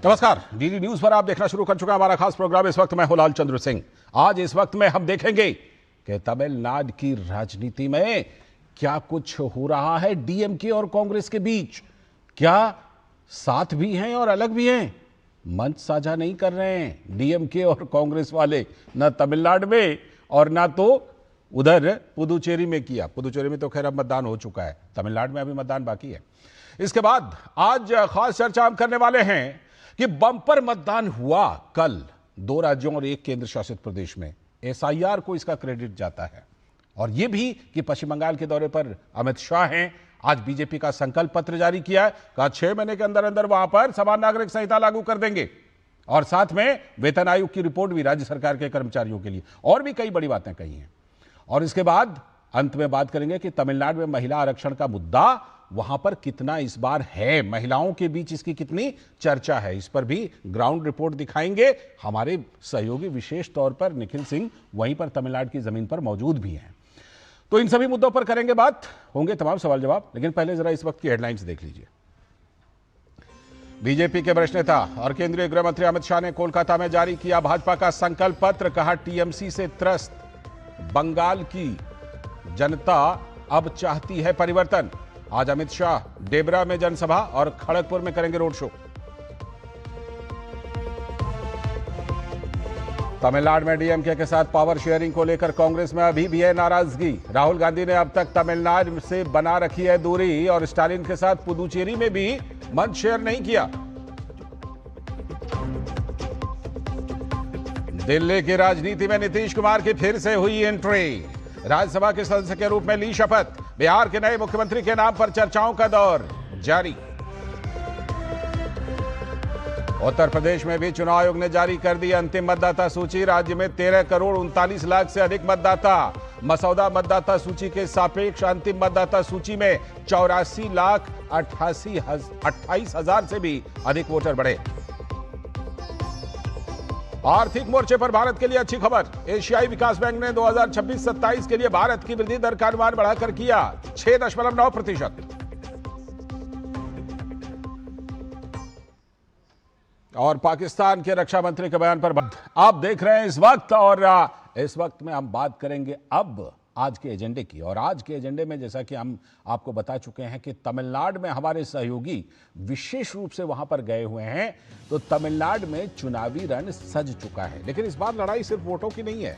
नमस्कार, DD news पर आप देखना शुरू कर चुका हमारा खास प्रोग्राम। इस वक्त मैं हूं लाल चंद्र सिंह। आज इस वक्त में हम देखेंगे कि तमिलनाडु की राजनीति में क्या कुछ हो रहा है डीएमके और कांग्रेस के बीच। क्या साथ भी हैं और अलग भी हैं, मंच साझा नहीं कर रहे हैं डीएमके और कांग्रेस वाले, न तमिलनाडु में और ना तो उधर पुदुचेरी में किया। पुदुचेरी में तो खैर अब मतदान हो चुका है, तमिलनाडु में अभी मतदान बाकी है। इसके बाद आज खास चर्चा हम करने वाले हैं कि बम्पर मतदान हुआ कल 2 राज्यों और 1 केंद्र शासित प्रदेश में। एसआईआर को इसका क्रेडिट जाता है, और यह भी कि पश्चिम बंगाल के दौरे पर अमित शाह हैं। आज बीजेपी का संकल्प पत्र जारी किया है, कहा 6 महीने के अंदर अंदर वहां पर समान नागरिक संहिता लागू कर देंगे, और साथ में वेतन आयोग की रिपोर्ट भी राज्य सरकार के कर्मचारियों के लिए, और भी कई बड़ी बातें कही हैं। और इसके बाद अंत में बात करेंगे कि तमिलनाडु में महिला आरक्षण का मुद्दा वहां पर कितना इस बार है, महिलाओं के बीच इसकी कितनी चर्चा है, इस पर भी ग्राउंड रिपोर्ट दिखाएंगे। हमारे सहयोगी विशेष तौर पर निखिल सिंह वहीं पर तमिलनाडु की जमीन पर मौजूद भी हैं। तो इन सभी मुद्दों पर करेंगे बात, होंगे तमाम सवाल जवाब, लेकिन पहले जरा इस वक्त की हेडलाइंस देख लीजिए। बीजेपी के वरिष्ठ नेता और केंद्रीय गृह मंत्री अमित शाह ने कोलकाता में जारी किया भाजपा का संकल्प पत्र। कहा टीएमसी से त्रस्त बंगाल की जनता अब चाहती है परिवर्तन। आज अमित शाह डेबरा में जनसभा और खड़गपुर में करेंगे रोड शो। तमिलनाडु में डीएमके के साथ पावर शेयरिंग को लेकर कांग्रेस में अभी भी है नाराजगी। राहुल गांधी ने अब तक तमिलनाडु से बना रखी है दूरी, और स्टालिन के साथ पुदुचेरी में भी मंच शेयर नहीं किया। दिल्ली की राजनीति में नीतीश कुमार की फिर से हुई एंट्री। राज्यसभा के सदस्य के रूप में ली शपथ। बिहार के नए मुख्यमंत्री के नाम पर चर्चाओं का दौर जारी। उत्तर प्रदेश में भी चुनाव आयोग ने जारी कर दी अंतिम मतदाता सूची। राज्य में 13 करोड़ 39 लाख से अधिक मतदाता। मसौदा मतदाता सूची के सापेक्ष अंतिम मतदाता सूची में 84 लाख 28 हजार से भी अधिक वोटर बढ़े। आर्थिक मोर्चे पर भारत के लिए अच्छी खबर। एशियाई विकास बैंक ने 2026-27 के लिए भारत की वृद्धि दर का अनुमान बढ़ाकर किया 6.9%। और पाकिस्तान के रक्षा मंत्री के बयान पर आप देख रहे हैं इस वक्त, और इस वक्त में हम बात करेंगे अब आज के एजेंडे की। और आज के एजेंडे में जैसा कि हम आपको बता चुके हैं कि तमिलनाडु में हमारे सहयोगी विशेष रूप से वहां पर गए हुए हैं, तो तमिलनाडु में चुनावी रण सज चुका है। लेकिन इस बार लड़ाई सिर्फ वोटों की नहीं है,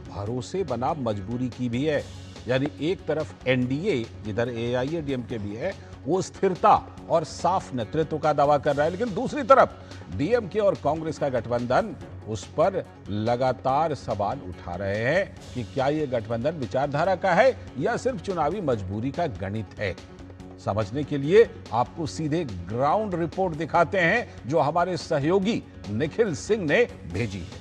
भरोसे बनाम मजबूरी की भी है। यानी एक तरफ एनडीए, जिधर एआईएडीएमके भी है, वो स्थिरता और साफ नेतृत्व का दावा कर रहा है, लेकिन दूसरी तरफ डीएमके और कांग्रेस का गठबंधन उस पर लगातार सवाल उठा रहे हैं कि क्या यह गठबंधन विचारधारा का है या सिर्फ चुनावी मजबूरी का गणित है। समझने के लिए आपको सीधे ग्राउंड रिपोर्ट दिखाते हैं जो हमारे सहयोगी निखिल सिंह ने भेजी है।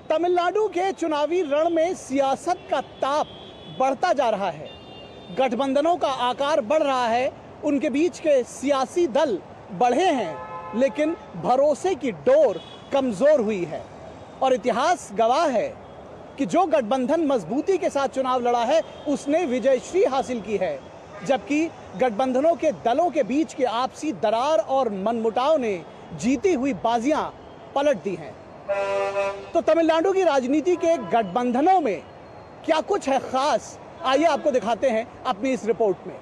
तमिलनाडु के चुनावी रण में सियासत का ताप बढ़ता जा रहा है, गठबंधनों का आकार बढ़ रहा है, उनके बीच के सियासी दल बढ़े हैं, लेकिन भरोसे की डोर कमजोर हुई है। और इतिहास गवाह है कि जो गठबंधन मजबूती के साथ चुनाव लड़ा है उसने विजयश्री हासिल की है, जबकि गठबंधनों के दलों के बीच के आपसी दरार और मनमुटाव ने जीती हुई बाजियां पलट दी हैं। तो तमिलनाडु की राजनीति के गठबंधनों में क्या कुछ है खास, आइए आपको दिखाते हैं अपनी इस रिपोर्ट में।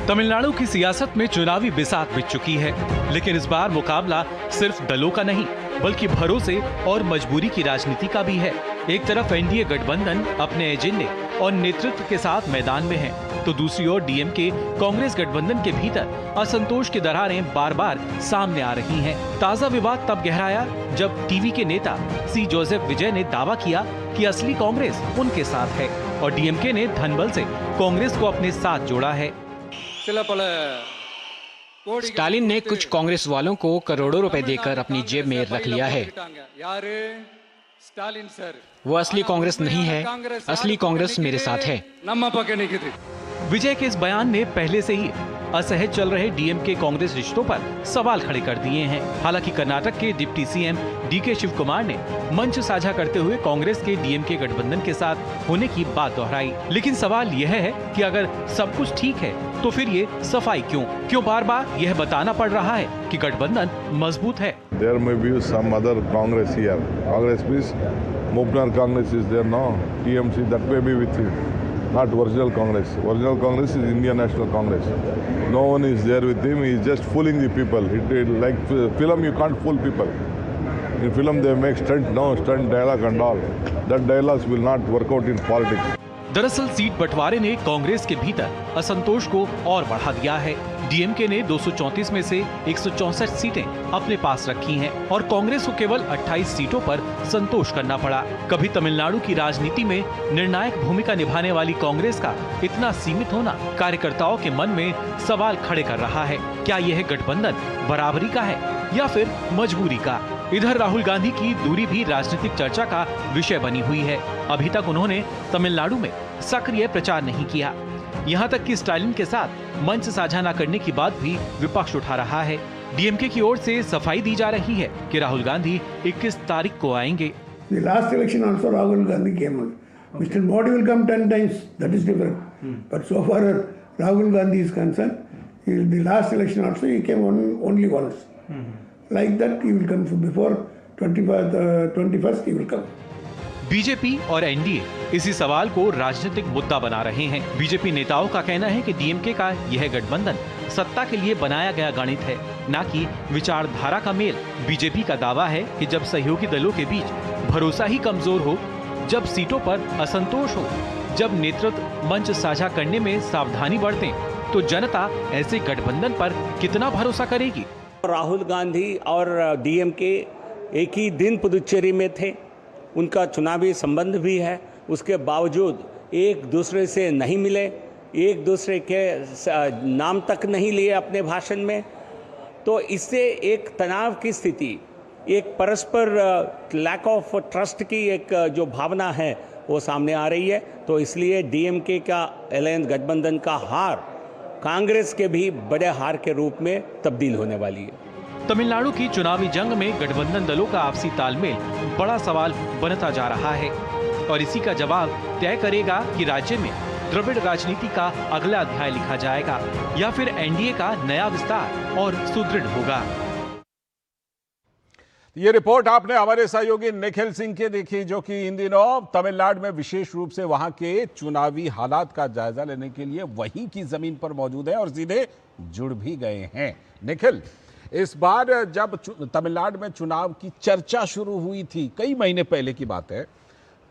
तमिलनाडु की सियासत में चुनावी बिसात बिछ चुकी है, लेकिन इस बार मुकाबला सिर्फ दलों का नहीं बल्कि भरोसे और मजबूरी की राजनीति का भी है। एक तरफ एनडीए गठबंधन अपने एजेंडे और नेतृत्व के साथ मैदान में है, तो दूसरी ओर डीएमके कांग्रेस गठबंधन के भीतर असंतोष की दरारें बार बार सामने आ रही हैं। ताजा विवाद तब गहराया जब टीवी के नेता सी जोसेफ विजय ने दावा किया कि असली कांग्रेस उनके साथ है, और डीएमके ने धनबल से कांग्रेस को अपने साथ जोड़ा है। स्टालिन ने कुछ कांग्रेस वालों को करोड़ों रुपए देकर अपनी जेब में रख लिया है। वो असली कांग्रेस नहीं है, असली कांग्रेस मेरे साथ है। विजय के इस बयान ने पहले से ही असहज चल रहे डीएमके कांग्रेस रिश्तों पर सवाल खड़े कर दिए हैं। हालांकि कर्नाटक के deputy CM DK Shivakumar ने मंच साझा करते हुए कांग्रेस के डीएमके गठबंधन के साथ होने की बात दोहराई। लेकिन सवाल यह है कि अगर सब कुछ ठीक है तो फिर ये सफाई क्यों बार बार यह बताना पड़ रहा है कि गठबंधन मजबूत है। There may be some other Congress here. Congress means Mupnar Congress is there now. TMC that may be with him. Not original Congress. Original Congress is Indian National Congress. No one is there with him. He is just fooling the people. Like film, you can't fool people. In film, they make stunt dialogue and all. That dialogues will not work out in politics. दरअसल seat बंटवारे ने कांग्रेस के भीतर असंतोष को और बढ़ा दिया है। डीएमके ने 234 में से 164 सीटें अपने पास रखी हैं और कांग्रेस को केवल 28 सीटों पर संतोष करना पड़ा। कभी तमिलनाडु की राजनीति में निर्णायक भूमिका निभाने वाली कांग्रेस का इतना सीमित होना कार्यकर्ताओं के मन में सवाल खड़े कर रहा है। क्या यह गठबंधन बराबरी का है या फिर मजबूरी का? इधर राहुल गांधी की दूरी भी राजनीतिक चर्चा का विषय बनी हुई है। अभी तक उन्होंने तमिलनाडु में सक्रिय प्रचार नहीं किया। यहाँ तक कि स्टालिन के साथ मंच साझा न करने की बात भी विपक्ष उठा रहा है। डीएमके की ओर से सफाई दी जा रही है कि राहुल गांधी 21 तारीख को आएंगे। The last election also Rahul Gandhi came on. Mr. Modi will come 10 times. That is different. But so far Rahul Gandhi is concerned, the last election also he came only once. Like that he will come before 21st he will come. BJP और NDA इसी सवाल को राजनीतिक मुद्दा बना रहे हैं। BJP नेताओं का कहना है कि डीएमके का यह गठबंधन सत्ता के लिए बनाया गया गणित है, न कि विचारधारा का मेल। बीजेपी का दावा है कि जब सहयोगी दलों के बीच भरोसा ही कमजोर हो, जब सीटों पर असंतोष हो, जब नेतृत्व मंच साझा करने में सावधानी बरतें, तो जनता ऐसे गठबंधन पर कितना भरोसा करेगी? राहुल गांधी और डीएमके एक ही दिन पुदुचेरी में थे, उनका चुनावी संबंध भी है। उसके बावजूद एक दूसरे से नहीं मिले, एक दूसरे के नाम तक नहीं लिए अपने भाषण में। तो इससे एक तनाव की स्थिति, एक परस्पर लैक ऑफ ट्रस्ट की एक जो भावना है वो सामने आ रही है। तो इसलिए डीएमके का अलायंस गठबंधन का हार कांग्रेस के भी बड़े हार के रूप में तब्दील होने वाली है। तमिलनाडु की चुनावी जंग में गठबंधन दलों का आपसी तालमेल बड़ा सवाल बनता जा रहा है और इसी का जवाब तय करेगा कि राज्य में द्रविड़ राजनीति का अगला अध्याय लिखा जाएगा या फिर एनडीए का नया विस्तार और सुदृढ़ होगा। ये रिपोर्ट आपने हमारे सहयोगी निखिल सिंह की देखी, जो कि इन दिनों तमिलनाडु में विशेष रूप से वहां के चुनावी हालात का जायजा लेने के लिए वहीं की जमीन पर मौजूद है और सीधे जुड़ भी गए हैं। निखिल, इस बार जब तमिलनाडु में चुनाव की चर्चा शुरू हुई थी, कई महीने पहले की बात है,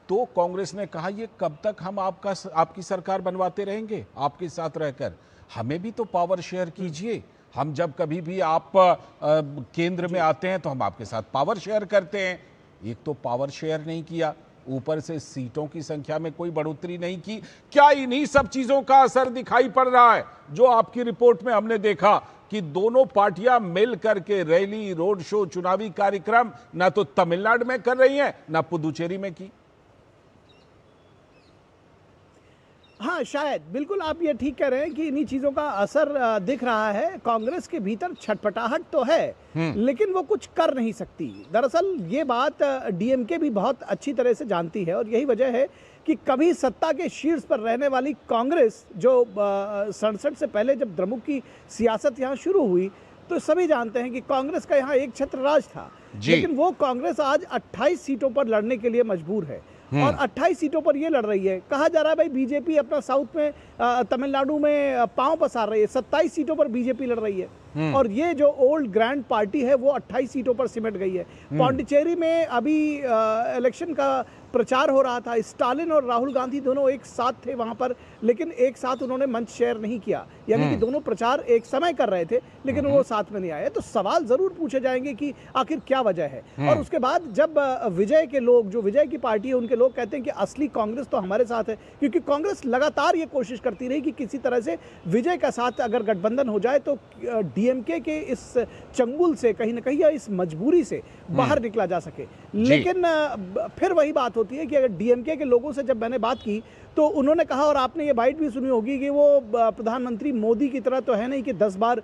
तो कांग्रेस ने कहा ये कब तक हम आपकी सरकार बनवाते रहेंगे आपके साथ रहकर, हमें भी तो पावर शेयर कीजिए। हम जब कभी भी आप केंद्र में आते हैं तो हम आपके साथ पावर शेयर करते हैं। एक तो पावर शेयर नहीं किया, ऊपर से सीटों की संख्या में कोई बढ़ोतरी नहीं की। क्या इन्हीं सब चीजों का असर दिखाई पड़ रहा है जो आपकी रिपोर्ट में हमने देखा कि दोनों पार्टियां मिल करके रैली, रोड शो, चुनावी कार्यक्रम ना तो तमिलनाडु में कर रही हैं ना पुदुचेरी में की? हाँ, शायद बिल्कुल आप ये ठीक कह रहे हैं कि इन्हीं चीज़ों का असर दिख रहा है। कांग्रेस के भीतर छटपटाहट तो है, लेकिन वो कुछ कर नहीं सकती। दरअसल ये बात डीएमके भी बहुत अच्छी तरह से जानती है और यही वजह है कि कभी सत्ता के शीर्ष पर रहने वाली कांग्रेस, जो 67 से पहले जब द्रमुक की सियासत यहाँ शुरू हुई, तो सभी जानते हैं कि कांग्रेस का यहाँ एक छत्र राज था, लेकिन वो कांग्रेस आज 28 सीटों पर लड़ने के लिए मजबूर है और 28 सीटों पर ये लड़ रही है। कहा जा रहा है भाई बीजेपी अपना साउथ में तमिलनाडु में पांव पसार रही है। 27 सीटों पर बीजेपी लड़ रही है और ये जो ओल्ड ग्रैंड पार्टी है वो 28 सीटों पर सिमट गई है। पौंडीचेरी में अभी इलेक्शन का प्रचार हो रहा था, स्टालिन और राहुल गांधी दोनों एक साथ थे वहां पर, लेकिन एक साथ उन्होंने मंच शेयर नहीं किया, यानी कि दोनों प्रचार एक समय कर रहे थे लेकिन वो साथ में नहीं आए। तो सवाल जरूर पूछे जाएंगे कि आखिर क्या वजह है। और उसके बाद जब विजय के लोग, जो विजय की पार्टी है, उनके लोग कहते हैं कि असली कांग्रेस तो हमारे साथ है, क्योंकि कांग्रेस लगातार ये कोशिश करती रही कि किसी तरह से विजय का साथ अगर गठबंधन हो जाए तो डीएमके के इस चंगुल से कहीं ना कहीं या इस मजबूरी से बाहर निकला जा सके। लेकिन फिर वही बात होती है कि अगर डीएमके के लोगों से जब मैंने बात की तो उन्होंने कहा, और आपने ये बाइट भी सुनी होगी, कि वो प्रधानमंत्री मोदी की तरह तो है नहीं कि 10 बार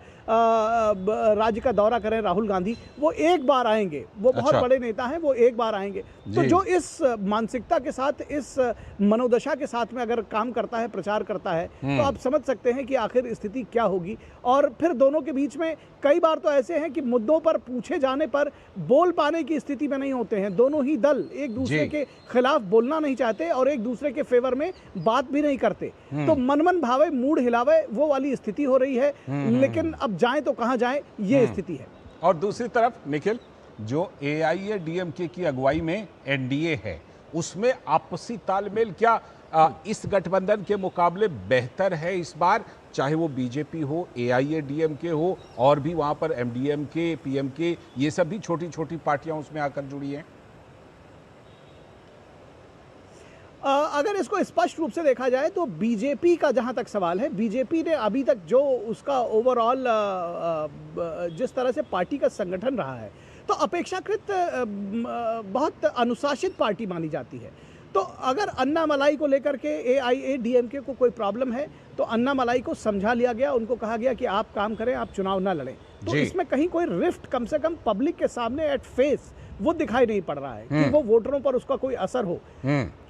राज्य का दौरा करें राहुल गांधी, वो एक बार आएंगे, वो बहुत अच्छा। बड़े नेता हैं, वो एक बार आएंगे। तो जी। जो इस मानसिकता के साथ, इस मनोदशा के साथ में अगर काम करता है, प्रचार करता है, तो आप समझ सकते हैं कि आखिर स्थिति क्या होगी। और फिर दोनों के बीच में कई बार तो ऐसे हैं कि मुद्दों पर पूछे जाने पर बोल पाने की स्थिति में नहीं होते हैं। दोनों ही दल एक दूसरे जी। के खिलाफ बोलना नहीं चाहते और एक दूसरे के फेवर में बात भी नहीं करते। तो मन भावे मूड हिलावे वो वाली स्थिति हो रही है। लेकिन अब जाएं तो कहां जाएं, ये स्थिति है। और दूसरी तरफ निखिल, जो AIADMK की अगुवाई में एनडीए है, उसमें आपसी तालमेल क्या इस गठबंधन के मुकाबले बेहतर है इस बार? चाहे वो बीजेपी हो, AIADMK हो, और भी वहां पर MDMK, PMK, ये सब भी छोटी छोटी पार्टियां उसमें आकर जुड़ी हैं। अगर इसको स्पष्ट रूप से देखा जाए तो बीजेपी का जहां तक सवाल है, बीजेपी ने अभी तक जो उसका ओवरऑल जिस तरह से पार्टी का संगठन रहा है, तो अपेक्षाकृत बहुत अनुशासित पार्टी मानी जाती है। तो अगर अन्ना मलाई को लेकर के AIADMK को कोई प्रॉब्लम है तो अन्ना मलाई को समझा लिया गया, उनको कहा गया कि आप काम करें, आप चुनाव ना लड़ें। तो जी। इसमें कहीं कोई रिफ्ट कम से कम पब्लिक के सामने एट फेस वो दिखाई नहीं पड़ रहा है कि वो वोटरों पर उसका कोई असर हो।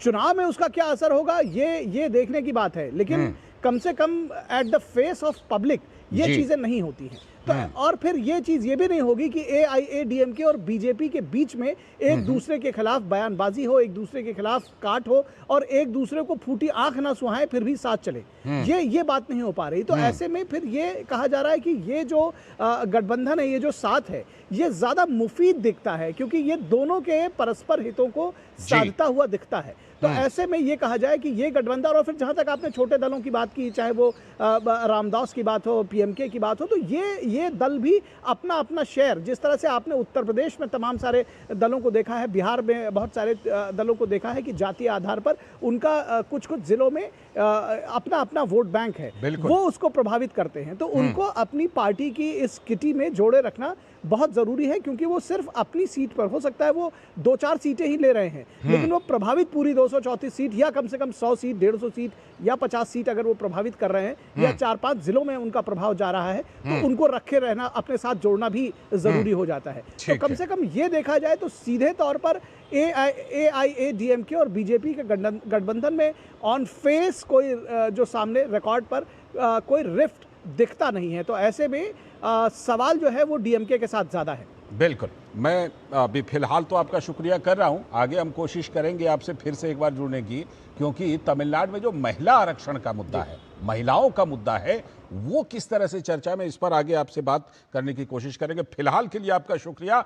चुनाव में उसका क्या असर होगा ये देखने की बात है, लेकिन कम से कम at the face of public ये जी। चीजें नहीं होती हैं। तो और फिर ये चीज ये भी नहीं होगी कि AIADMK और बीजेपी के बीच में एक दूसरे के खिलाफ बयानबाजी हो, एक दूसरे के खिलाफ काट हो और एक दूसरे को फूटी आंख ना सुहाए फिर भी साथ चले। ये बात नहीं हो पा रही। तो ऐसे में फिर ये कहा जा रहा है कि ये जो गठबंधन है, ये जो साथ है, ये ज्यादा मुफीद दिखता है क्योंकि ये दोनों के परस्पर हितों को साधता हुआ दिखता है। तो ऐसे में ये कहा जाए कि ये गठबंधन, और फिर जहां तक आपने छोटे दलों की बात की, चाहे वो रामदास की बात हो, PMK की बात हो, तो ये दल भी अपना अपना शेयर, जिस तरह से आपने उत्तर प्रदेश में तमाम सारे दलों को देखा है, बिहार में बहुत सारे दलों को देखा है कि जातीय आधार पर उनका कुछ कुछ जिलों में अपना अपना वोट बैंक है, वो उसको प्रभावित करते हैं। तो उनको अपनी पार्टी की इस किटी में जोड़े रखना बहुत जरूरी है, क्योंकि वो सिर्फ अपनी सीट पर, हो सकता है वो 2-4 सीटें ही ले रहे हैं, लेकिन वो प्रभावित पूरी 234 सीट या कम से कम 100 सीट, 150 सीट या 50 सीट अगर वो प्रभावित कर रहे हैं, या 4-5 जिलों में उनका प्रभाव जा रहा है, तो उनको रखे रहना, अपने साथ जोड़ना भी जरूरी हो जाता है। तो कम से कम ये देखा जाए तो सीधे तौर पर AIADMK और बीजेपी के गठबंधन में ऑन फेस कोई जो सामने रिकॉर्ड पर कोई रिफ्ट दिखता नहीं है। तो ऐसे में सवाल जो है वो DMK के साथ ज्यादा है। बिल्कुल, मैं अभी फिलहाल तो आपका शुक्रिया कर रहा हूं। आगे हम कोशिश करेंगे आपसे फिर से एक बार जुड़ने की, क्योंकि तमिलनाडु में जो महिला आरक्षण का मुद्दा है, महिलाओं का मुद्दा है, वो किस तरह से चर्चा में, इस पर आगे आपसे बात करने की कोशिश करेंगे। फिलहाल के लिए आपका शुक्रिया।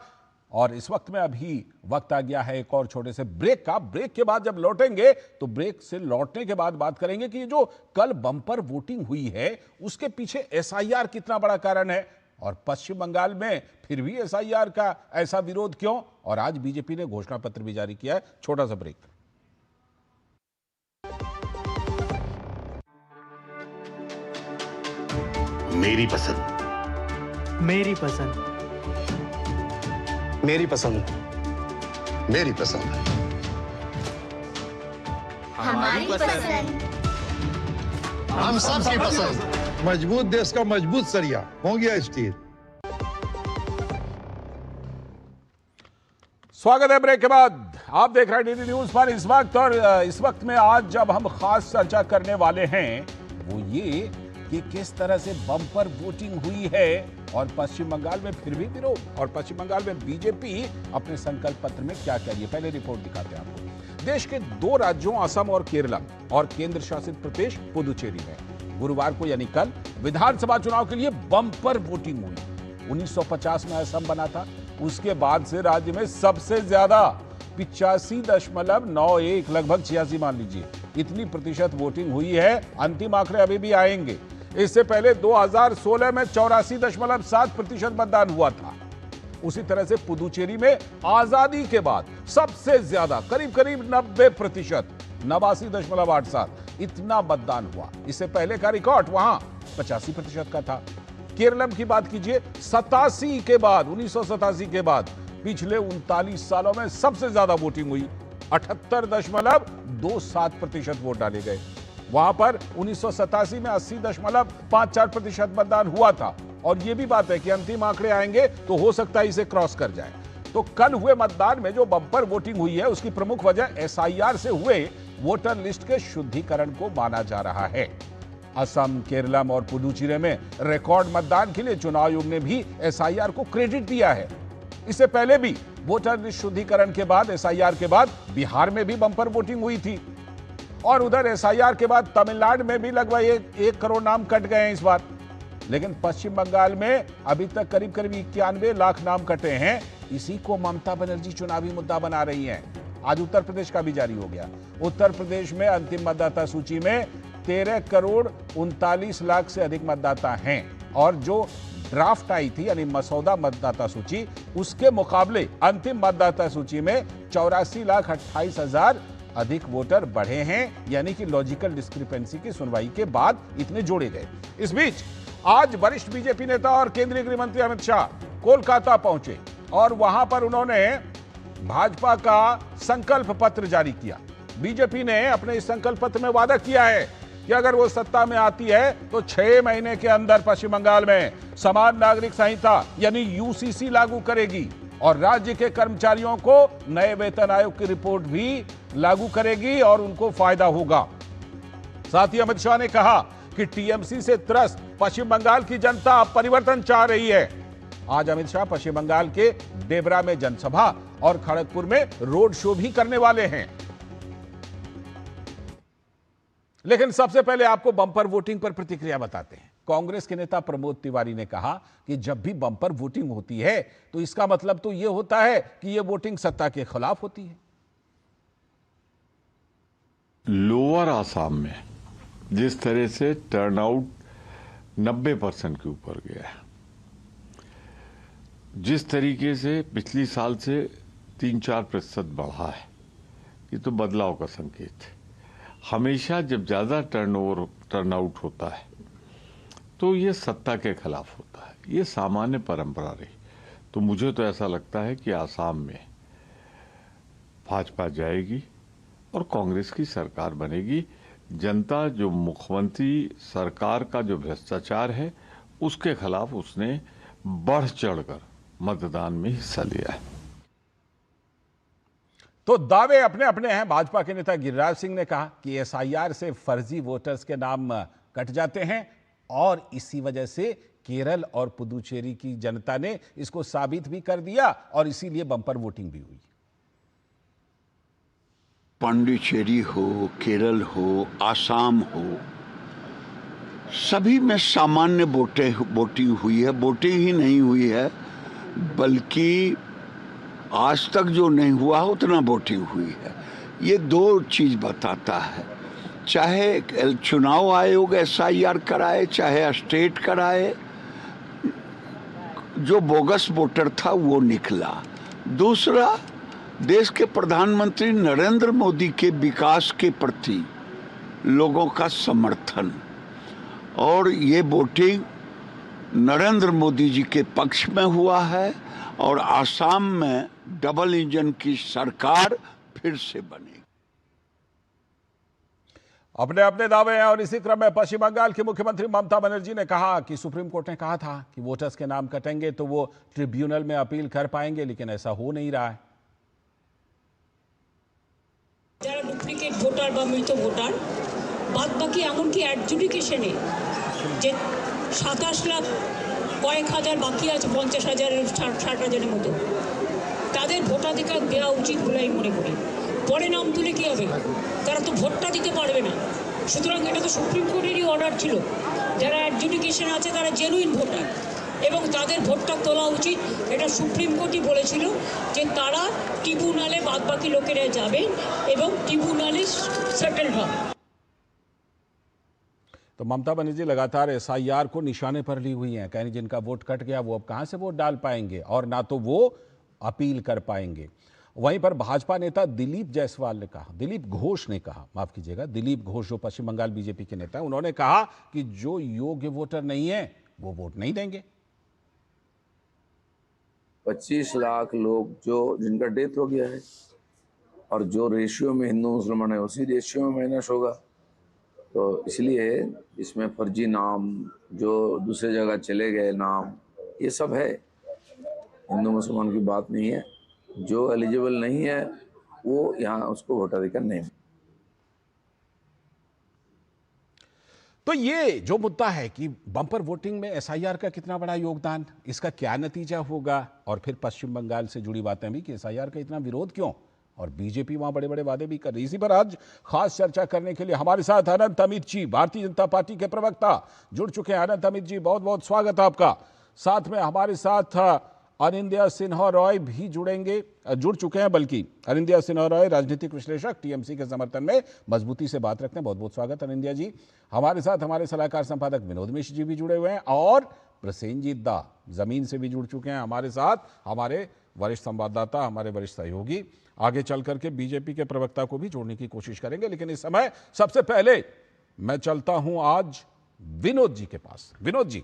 और इस वक्त में अभी वक्त आ गया है एक और छोटे से ब्रेक का। ब्रेक के बाद जब लौटेंगे तो ब्रेक से लौटने के बाद बात करेंगे कि जो कल बम्पर वोटिंग हुई है उसके पीछे SIR कितना बड़ा कारण है, और पश्चिम बंगाल में फिर भी SIR का ऐसा विरोध क्यों, और आज बीजेपी ने घोषणा पत्र भी जारी किया है। छोटा सा ब्रेक। मेरी पसंद, मेरी पसंद, मेरी पसंद, मेरी पसंद, हमारी पसंद, हम सबकी पसंद। मजबूत देश का मजबूत सरिया हो गया स्टील। स्वागत है ब्रेक के बाद। आप देख रहे हैं DD न्यूज पर इस वक्त, और इस वक्त में आज जब हम खास चर्चा करने वाले हैं वो ये कि किस तरह से बम्पर वोटिंग हुई है और पश्चिम बंगाल में फिर भी विरोध, और पश्चिम बंगाल में बीजेपी अपने संकल्प पत्र में क्या कह रही है। पहले रिपोर्ट दिखाते हैं आपको। देश के 2 राज्यों असम और केरलम और केंद्र शासित प्रदेश पुदुचेरी में गुरुवार को यानी कल विधानसभा चुनाव के लिए बम्पर वोटिंग हुई। 1950 में असम बना था, उसके बाद से राज्य में सबसे ज्यादा 85.91, लगभग 86 मान लीजिए, इतनी प्रतिशत वोटिंग हुई है। अंतिम आंकड़े अभी भी आएंगे। इससे पहले 2016 में 84.7% मतदान हुआ था। उसी तरह से पुदुचेरी में आजादी के बाद सबसे ज्यादा करीब करीब 90%, 89.87 इतना मतदान हुआ। इससे पहले का रिकॉर्ड वहां 85% का था। केरलम की बात कीजिए, 1987 के बाद पिछले 39 सालों में सबसे ज्यादा वोटिंग हुई 78.27% वोट डाले गए। वहां पर 1987 में 80.54% मतदान हुआ था। और यह भी बात है कि अंतिम आंकड़े आएंगे तो हो सकता है इसे क्रॉस कर जाए। तो कल हुए मतदान में जो बम्पर वोटिंग हुई है उसकी प्रमुख वजह एसआईआर से हुए वोटर लिस्ट के शुद्धिकरण को माना जा रहा है। असम, केरलम और पुडुचेरी में रिकॉर्ड मतदान के लिए चुनाव आयोग ने भी एसआईआर को क्रेडिट दिया है। इससे पहले भी वोटर लिस्ट शुद्धिकरण के बाद एसआईआर के बाद बिहार में भी बम्पर वोटिंग हुई थी। और उधर एसआईआर के बाद तमिलनाडु में भी लगभग 1 करोड़ नाम कट गए हैं इस बार। लेकिन पश्चिम बंगाल में अभी तक करीब 91 लाख नाम कटे हैं। इसी को ममता बनर्जी चुनावी मुद्दा बना रही हैं। आज उत्तर प्रदेश का भी जारी हो गया। उत्तर प्रदेश में अंतिम मतदाता सूची में 13 करोड़ 39 लाख से अधिक मतदाता हैं। और जो ड्राफ्ट आई थी यानी मसौदा मतदाता सूची, उसके मुकाबले अंतिम मतदाता सूची में 84,28,000 अधिक वोटर बढ़े हैं। यानी कि लॉजिकल डिस्क्रिपेंसी की सुनवाई के बाद इतने जोड़े गए। इस बीच आज वरिष्ठ बीजेपी नेता और केंद्रीय गृह मंत्री अमित शाह कोलकाता पहुंचे और वहां पर उन्होंने भाजपा का संकल्प पत्र जारी किया। बीजेपी ने अपने इस संकल्प पत्र में वादा किया है कि अगर वो सत्ता में आती है तो 6 महीने के अंदर पश्चिम बंगाल में समान नागरिक संहिता यानी यूसीसी लागू करेगी और राज्य के कर्मचारियों को नए वेतन आयोग की रिपोर्ट भी लागू करेगी और उनको फायदा होगा। साथ ही अमित शाह ने कहा कि टीएमसी से त्रस्त पश्चिम बंगाल की जनता अब परिवर्तन चाह रही है। आज अमित शाह पश्चिम बंगाल के देबरा में जनसभा और खड़गपुर में रोड शो भी करने वाले हैं। लेकिन सबसे पहले आपको बम्पर वोटिंग पर प्रतिक्रिया बताते हैं। कांग्रेस के नेता प्रमोद तिवारी ने कहा कि जब भी बम्पर वोटिंग होती है तो इसका मतलब तो यह होता है कि यह वोटिंग सत्ता के खिलाफ होती है। लोअर आसाम में जिस तरह से टर्नआउट 90% के ऊपर गया है, जिस तरीके से पिछली साल से 3-4% बढ़ा है, ये तो बदलाव का संकेत है। हमेशा जब ज्यादा टर्नआउट होता है तो ये सत्ता के खिलाफ होता है, ये सामान्य परंपरा रही। तो मुझे तो ऐसा लगता है कि आसाम में भाजपा जाएगी और कांग्रेस की सरकार बनेगी। जनता जो मुख्यमंत्री सरकार का जो भ्रष्टाचार है उसके खिलाफ उसने बढ़ चढ़कर मतदान में हिस्सा लिया है। तो दावे अपने अपने हैं। भाजपा के नेता गिरिराज सिंह ने कहा कि एसआईआर से फर्जी वोटर्स के नाम कट जाते हैं और इसी वजह से केरल और पुदुचेरी की जनता ने इसको साबित भी कर दिया और इसीलिए बम्पर वोटिंग भी हुई। पांडिचेरी हो, केरल हो, आसाम हो, सभी में सामान्य वोटिंग हुई है। वोटिंग ही नहीं हुई है बल्कि आज तक जो नहीं हुआ उतना वोटिंग हुई है। ये दो चीज बताता है। चाहे चुनाव आयोग एसआईआर कराए, चाहे स्टेट कराए, जो बोगस वोटर था वो निकला। दूसरा, देश के प्रधानमंत्री नरेंद्र मोदी के विकास के प्रति लोगों का समर्थन और ये वोटिंग नरेंद्र मोदी जी के पक्ष में हुआ है और आसाम में डबल इंजन की सरकार फिर से बनेगी। अपने अपने दावे हैं और इसी क्रम में पश्चिम बंगाल की मुख्यमंत्री ममता बनर्जी ने कहा कि सुप्रीम कोर्ट ने कहा था कि वोटर्स के नाम कटेंगे तो वो ट्रिब्यूनल में अपील कर पाएंगे, लेकिन ऐसा हो नहीं रहा है। যারা ডুপ্লিকেট ভোটার বা মৃত ভোটার বাদ বাকি এমনকি অ্যাডজুডিকেশনে যে 27 লাখ কয়েক হাজার বাকি আছে 50,000 60,000-এর মতো, তাদের ভোটাধিকার দেওয়া উচিত বলে আমি মনে করি। পরে নাম তুলে কি হবে? তারা তো ভোটটা দিতে পারবে না। সুতরাং এটা তো সুপ্রিম কোর্টেরই অর্ডার ছিল, যারা অ্যাডজুডিকেশন আছে তারা জেনুইন ভোটার এবং তাদের ভোটটা তোলা উচিত। এটা সুপ্রিম কোর্টই বলেছিল যে তারা ট্রিব্যুনালে বাদবাকি লোকেরা যাবে এবং ট্রিব্যুনালে সেটেলড হবে। तो ममता बनर्जी लगातार एसआईआर को निशाने पर ली हुई हैं। कहीं जिनका वोट कट गया वो अब कहां से वोट डाल पाएंगे और ना तो वो अपील कर पाएंगे। वहीं पर भाजपा नेता दिलीप जायसवाल ने कहा, दिलीप घोष ने कहा, माफ कीजिएगा, दिलीप घोष जो पश्चिम बंगाल बीजेपी के नेता हैं, उन्होंने कहा कि जो योग्य वोटर नहीं है वो वोट नहीं देंगे। 25 लाख लोग जो जिनका डेथ हो गया है और जो रेशियो में हिंदू मुसलमान है उसी रेशियो में माइनस होगा। तो इसलिए इसमें फर्जी नाम, जो दूसरे जगह चले गए नाम, ये सब है, हिंदू मुसलमान की बात नहीं है। जो एलिजिबल नहीं है वो यहाँ उसको वोटाधिकार नहीं। तो ये जो मुद्दा है कि बम्पर वोटिंग में एसआईआर का कितना बड़ा योगदान, इसका क्या नतीजा होगा, और फिर पश्चिम बंगाल से जुड़ी बातें भी कि एसआईआर का इतना विरोध क्यों, और बीजेपी वहां बड़े बड़े वादे भी कर रही है। इसी पर आज खास चर्चा करने के लिए हमारे साथ अनंत अमित जी, भारतीय जनता पार्टी के प्रवक्ता, जुड़ चुके हैं। अनंत अमित जी, बहुत बहुत स्वागत है आपका। साथ में हमारे साथ अनिंद्या सिन्हा रॉय भी जुड़ चुके हैं। बल्कि अनिंद्या सिन्हा रॉय राजनीतिक विश्लेषक, टीएमसी के समर्थन में मजबूती से बात रखते हैं। बहुत बहुत स्वागत अनिंद्या जी। हमारे साथ हमारे सलाहकार संपादक विनोद मिश्र जी भी जुड़े हुए हैं, और प्रसेनजीत दा जमीन से भी जुड़ चुके हैं हमारे साथ, हमारे वरिष्ठ संवाददाता, हमारे वरिष्ठ सहयोगी। आगे चल करके बीजेपी के प्रवक्ता को भी जोड़ने की कोशिश करेंगे, लेकिन इस समय सबसे पहले मैं चलता हूं आज विनोद जी के पास। विनोद जी,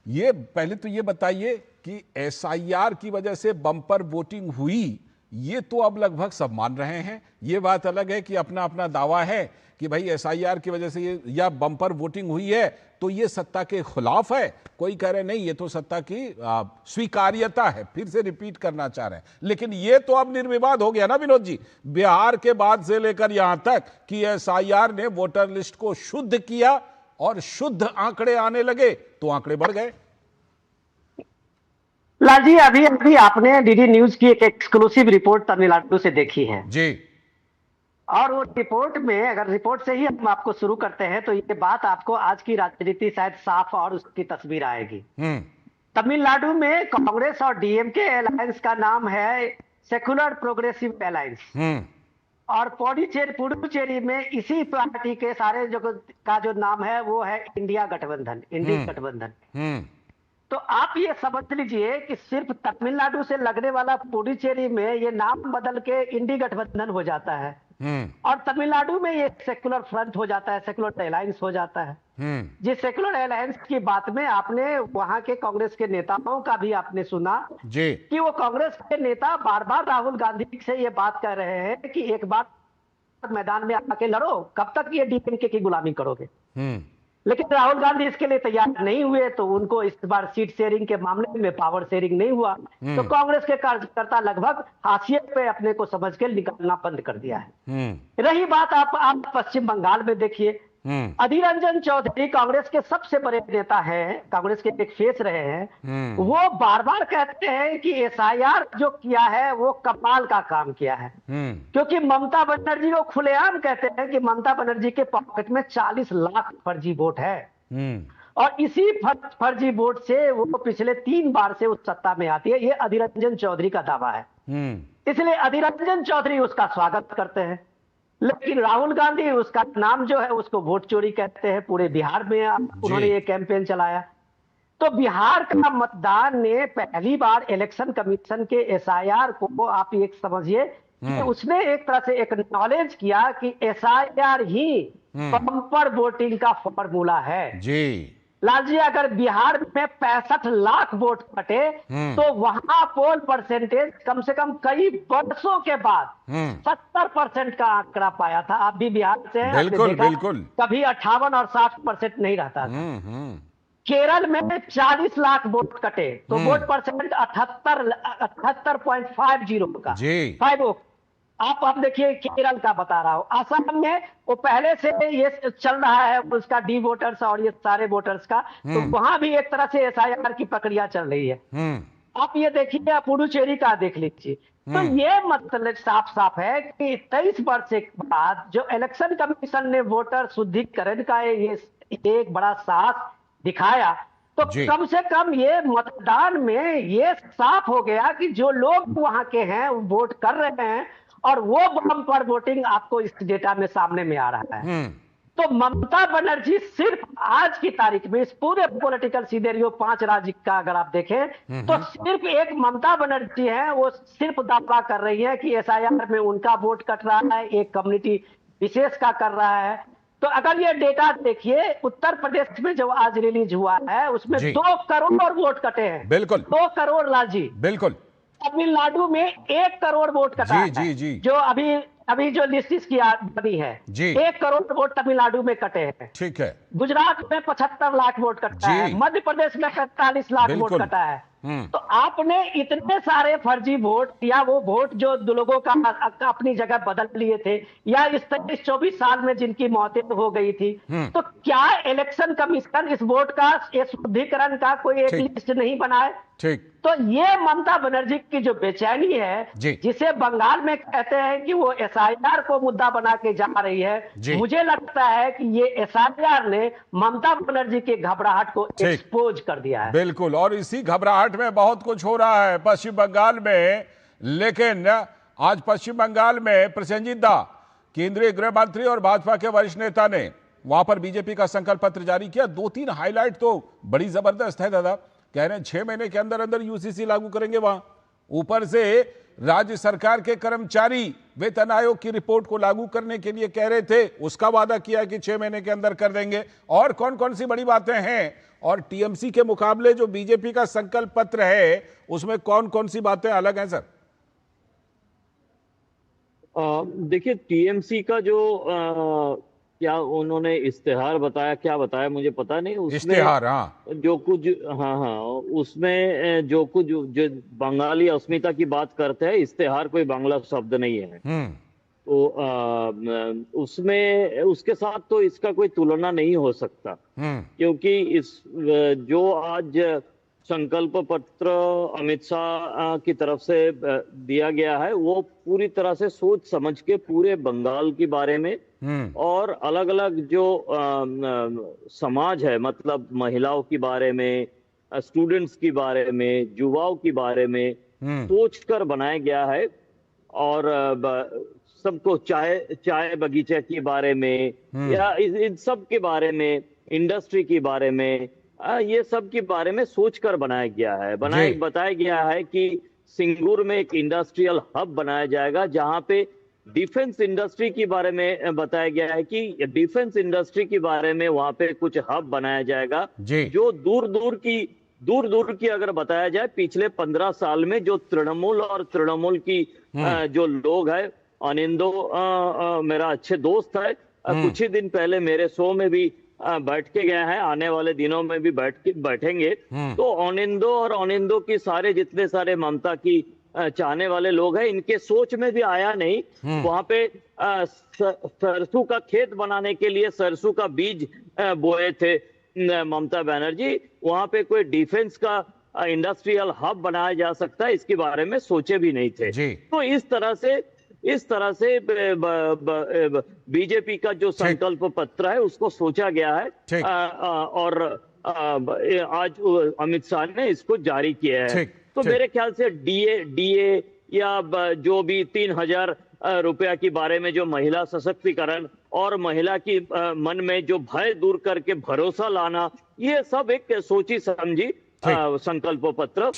ये पहले तो ये बताइए कि एसआईआर की वजह से बम्पर वोटिंग हुई, ये तो अब लगभग सब मान रहे हैं। ये बात अलग है कि अपना अपना दावा है कि भाई एसआईआर की वजह से ये या बम्पर वोटिंग हुई है तो ये सत्ता के खिलाफ है। कोई कह रहे नहीं, ये तो सत्ता की स्वीकार्यता है। फिर से रिपीट करना चाह रहे हैं, लेकिन ये तो अब निर्विवाद हो गया ना विनोद जी, बिहार के बाद से लेकर यहां तक कि एसआईआर ने वोटर लिस्ट को शुद्ध किया और शुद्ध आंकड़े आने लगे तो आंकड़े बढ़ गए। लाल जी, अभी आपने डीडी न्यूज की एक एक्सक्लूसिव रिपोर्ट तमिलनाडु से देखी है जी, और वो रिपोर्ट में, अगर रिपोर्ट से ही हम आपको शुरू करते हैं तो ये बात आपको आज की राजनीति शायद साफ और उसकी तस्वीर आएगी। तमिलनाडु में कांग्रेस और डीएमके अलायंस का नाम है सेकुलर प्रोग्रेसिव अलायंस, और पुडुचेरी में इसी पार्टी के सारे जो नाम है वो है इंडिया गठबंधन, इंडी गठबंधन। तो आप ये समझ लीजिए कि सिर्फ तमिलनाडु से लगने वाला पुडुचेरी में ये नाम बदल के इंडी गठबंधन हो जाता है, और तमिलनाडु में ये सेकुलर फ्रंट हो जाता है, सेकुलर अलायंस हो जाता है। जिस सेकुलर अलायंस की बात में आपने वहां के कांग्रेस के नेताओं का भी आपने सुना जी, कि वो कांग्रेस के नेता बार बार राहुल गांधी से ये बात कर रहे हैं कि एक बार मैदान में आके लड़ो, कब तक ये डीएमके की गुलामी करोगे। लेकिन राहुल गांधी इसके लिए तैयार नहीं हुए, तो उनको इस बार सीट शेयरिंग के मामले में पावर शेयरिंग नहीं हुआ, तो कांग्रेस के कार्यकर्ता लगभग हाशिए पे अपने को समझ के निकालना बंद कर दिया है। रही बात आप पश्चिम बंगाल में देखिए, अधीर रंजन चौधरी कांग्रेस के सबसे बड़े नेता हैं, कांग्रेस के एक फेस रहे हैं, वो बार बार कहते हैं कि एसआईआर जो किया है वो कमाल का काम किया है, क्योंकि ममता बनर्जी को खुलेआम कहते हैं कि ममता बनर्जी के पॉकेट में 40 लाख फर्जी वोट है, और इसी फर्जी वोट से वो पिछले 3 बार से उस सत्ता में आती है। ये अधीर रंजन चौधरी का दावा है, इसलिए अधीर रंजन चौधरी उसका स्वागत करते हैं। लेकिन राहुल गांधी, उसका नाम जो है उसको वोट चोरी कहते हैं। पूरे बिहार में उन्होंने ये कैंपेन चलाया। तो बिहार का मतदान ने पहली बार इलेक्शन कमीशन के एसआईआर को आप एक समझिए कि उसने एक तरह से एक्नॉलेज किया कि एसआईआर ही बम्पर वोटिंग का फॉर्मूला है जी। लाल जी, अगर बिहार में 65 लाख वोट कटे तो वहां पोल परसेंटेज कम से कम कई वर्षों के बाद 70% का आंकड़ा पाया था। आप भी बिहार से हैं, बिल्कुल कभी 58 और 60% नहीं रहता था। केरल में 40 लाख वोट कटे तो वोट परसेंट 78.50 का जी। आप देखिए केरल का बता रहा हूं। असम में वो पहले से ये चल रहा है उसका डी वोटर्स और ये सारे वोटर्स का, तो वहां भी एक तरह से एसआईआर की प्रक्रिया चल रही है। आप ये देखिए पुडुचेरी का देख लीजिए। तो ये मतलब साफ है कि 23 वर्ष के बाद जो इलेक्शन कमीशन ने वोटर शुद्धिकरण का ये एक बड़ा साहस दिखाया, तो कम से कम ये मतदान में ये साफ हो गया कि जो लोग वहां के हैं वोट कर रहे हैं, और वो बम्पर वोटिंग आपको इस डेटा में सामने में आ रहा है। तो ममता बनर्जी सिर्फ आज की तारीख में इस पूरे पॉलिटिकल सिनेरियो 5 राज्य का अगर आप देखें तो सिर्फ एक ममता बनर्जी है, वो सिर्फ दावा कर रही है कि एसआईआर में उनका वोट कट रहा है, एक कम्युनिटी विशेष का कर रहा है। तो अगर ये डेटा देखिए, उत्तर प्रदेश में जो आज रिलीज हुआ है उसमें 2 करोड़ वोट कटे हैं। बिल्कुल 2 करोड़ लाल जी, बिल्कुल। तमिलनाडु में 1 करोड़ वोट कटा जी, है। जी, जी। जो अभी जो लिस्ट किया बनी है जी। 1 करोड़ वोट तमिलनाडु में कटे हैं। ठीक है। गुजरात में 75 लाख वोट कटा है, मध्य प्रदेश में 45 लाख वोट कटा है। तो आपने इतने सारे फर्जी वोट या वो वोट जो लोगों का अपनी जगह बदल लिए थे या इस 23-24 साल में जिनकी मौतें हो गई थी, तो क्या इलेक्शन कमीशन इस वोट का शुद्धिकरण का कोई एक लिस्ट नहीं बनाए? ठीक। तो ये ममता बनर्जी की जो बेचैनी है, जिसे बंगाल में कहते हैं कि वो एसआईआर को मुद्दा बना के जा रही है, मुझे लगता है कि ये एसआईआर ने ममता बनर्जी के घबराहट को एक्सपोज कर दिया है। बिल्कुल, और इसी घबराहट में बहुत कुछ हो रहा है पश्चिम बंगाल में। लेकिन आज पश्चिम बंगाल में प्रसेनजीत दा, केंद्रीय गृह मंत्री और भाजपा के वरिष्ठ नेता ने वहां पर बीजेपी का संकल्प पत्र जारी किया। 2-3 हाईलाइट तो बड़ी जबरदस्त है दादा। कह रहे हैं 6 महीने के अंदर अंदर यूसीसी लागू करेंगे वहां। ऊपर से राज्य सरकार के कर्मचारी वेतन आयोग की रिपोर्ट को लागू करने के लिए कह रहे थे, उसका वादा किया कि 6 महीने के अंदर कर देंगे। और कौन कौन सी बड़ी बातें हैं, और टीएमसी के मुकाबले जो बीजेपी का संकल्प पत्र है उसमें कौन कौन सी बातें अलग हैं सर? देखिए, टीएमसी का जो क्या उन्होंने इश्तेहार बताया, क्या बताया मुझे पता नहीं। उसमें इश्तेहार, हाँ, जो कुछ, हाँ, उसमें जो कुछ जो बंगाली अस्मिता की बात करते हैं, इश्तेहार कोई बांग्ला शब्द नहीं है। तो उसमें उसके साथ तो इसका कोई तुलना नहीं हो सकता, क्योंकि इस जो आज संकल्प पत्र अमित शाह की तरफ से दिया गया है, वो पूरी तरह से सोच समझ के पूरे बंगाल के बारे में और अलग अलग जो समाज है, मतलब महिलाओं के बारे में, स्टूडेंट्स के बारे में, युवाओं के बारे में सोच कर बनाया गया है। और सबको चाय बगीचे के बारे में या इन सब के बारे में, इंडस्ट्री के बारे में, ये सब के बारे में सोचकर बनाया गया है। बताया गया है कि सिंगूर में एक इंडस्ट्रियल हब बनाया जाएगा, जहां पे डिफेंस इंडस्ट्री के बारे में बताया गया है कि डिफेंस इंडस्ट्री के बारे में वहां पे कुछ हब बनाया जाएगा, जो दूर दूर की अगर बताया जाए पिछले 15 साल में जो तृणमूल की जो लोग है, अनिंदो मेरा अच्छे दोस्त है, कुछ ही दिन पहले मेरे शो में भी बैठ के गया है, आने वाले दिनों में भी बैठेंगे। तो अनिंदो की सारे जितने सारे ममता की चाहने वाले लोग हैं, इनके सोच में भी आया नहीं। वहां पे सरसों का खेत बनाने के लिए सरसों का बीज बोए थे ममता बनर्जी, वहां पे कोई डिफेंस का इंडस्ट्रियल हब बनाया जा सकता है, इसके बारे में सोचे भी नहीं थे। तो इस तरह से बीजेपी का जो संकल्प पत्र है उसको सोचा गया है, और आज अमित शाह ने इसको जारी किया है। तो मेरे ख्याल से डीए या जो भी 3,000 रुपया के बारे में जो महिला सशक्तिकरण और महिला की मन में जो भय दूर करके भरोसा लाना, ये सब एक सोची समझी संकल्प पत्र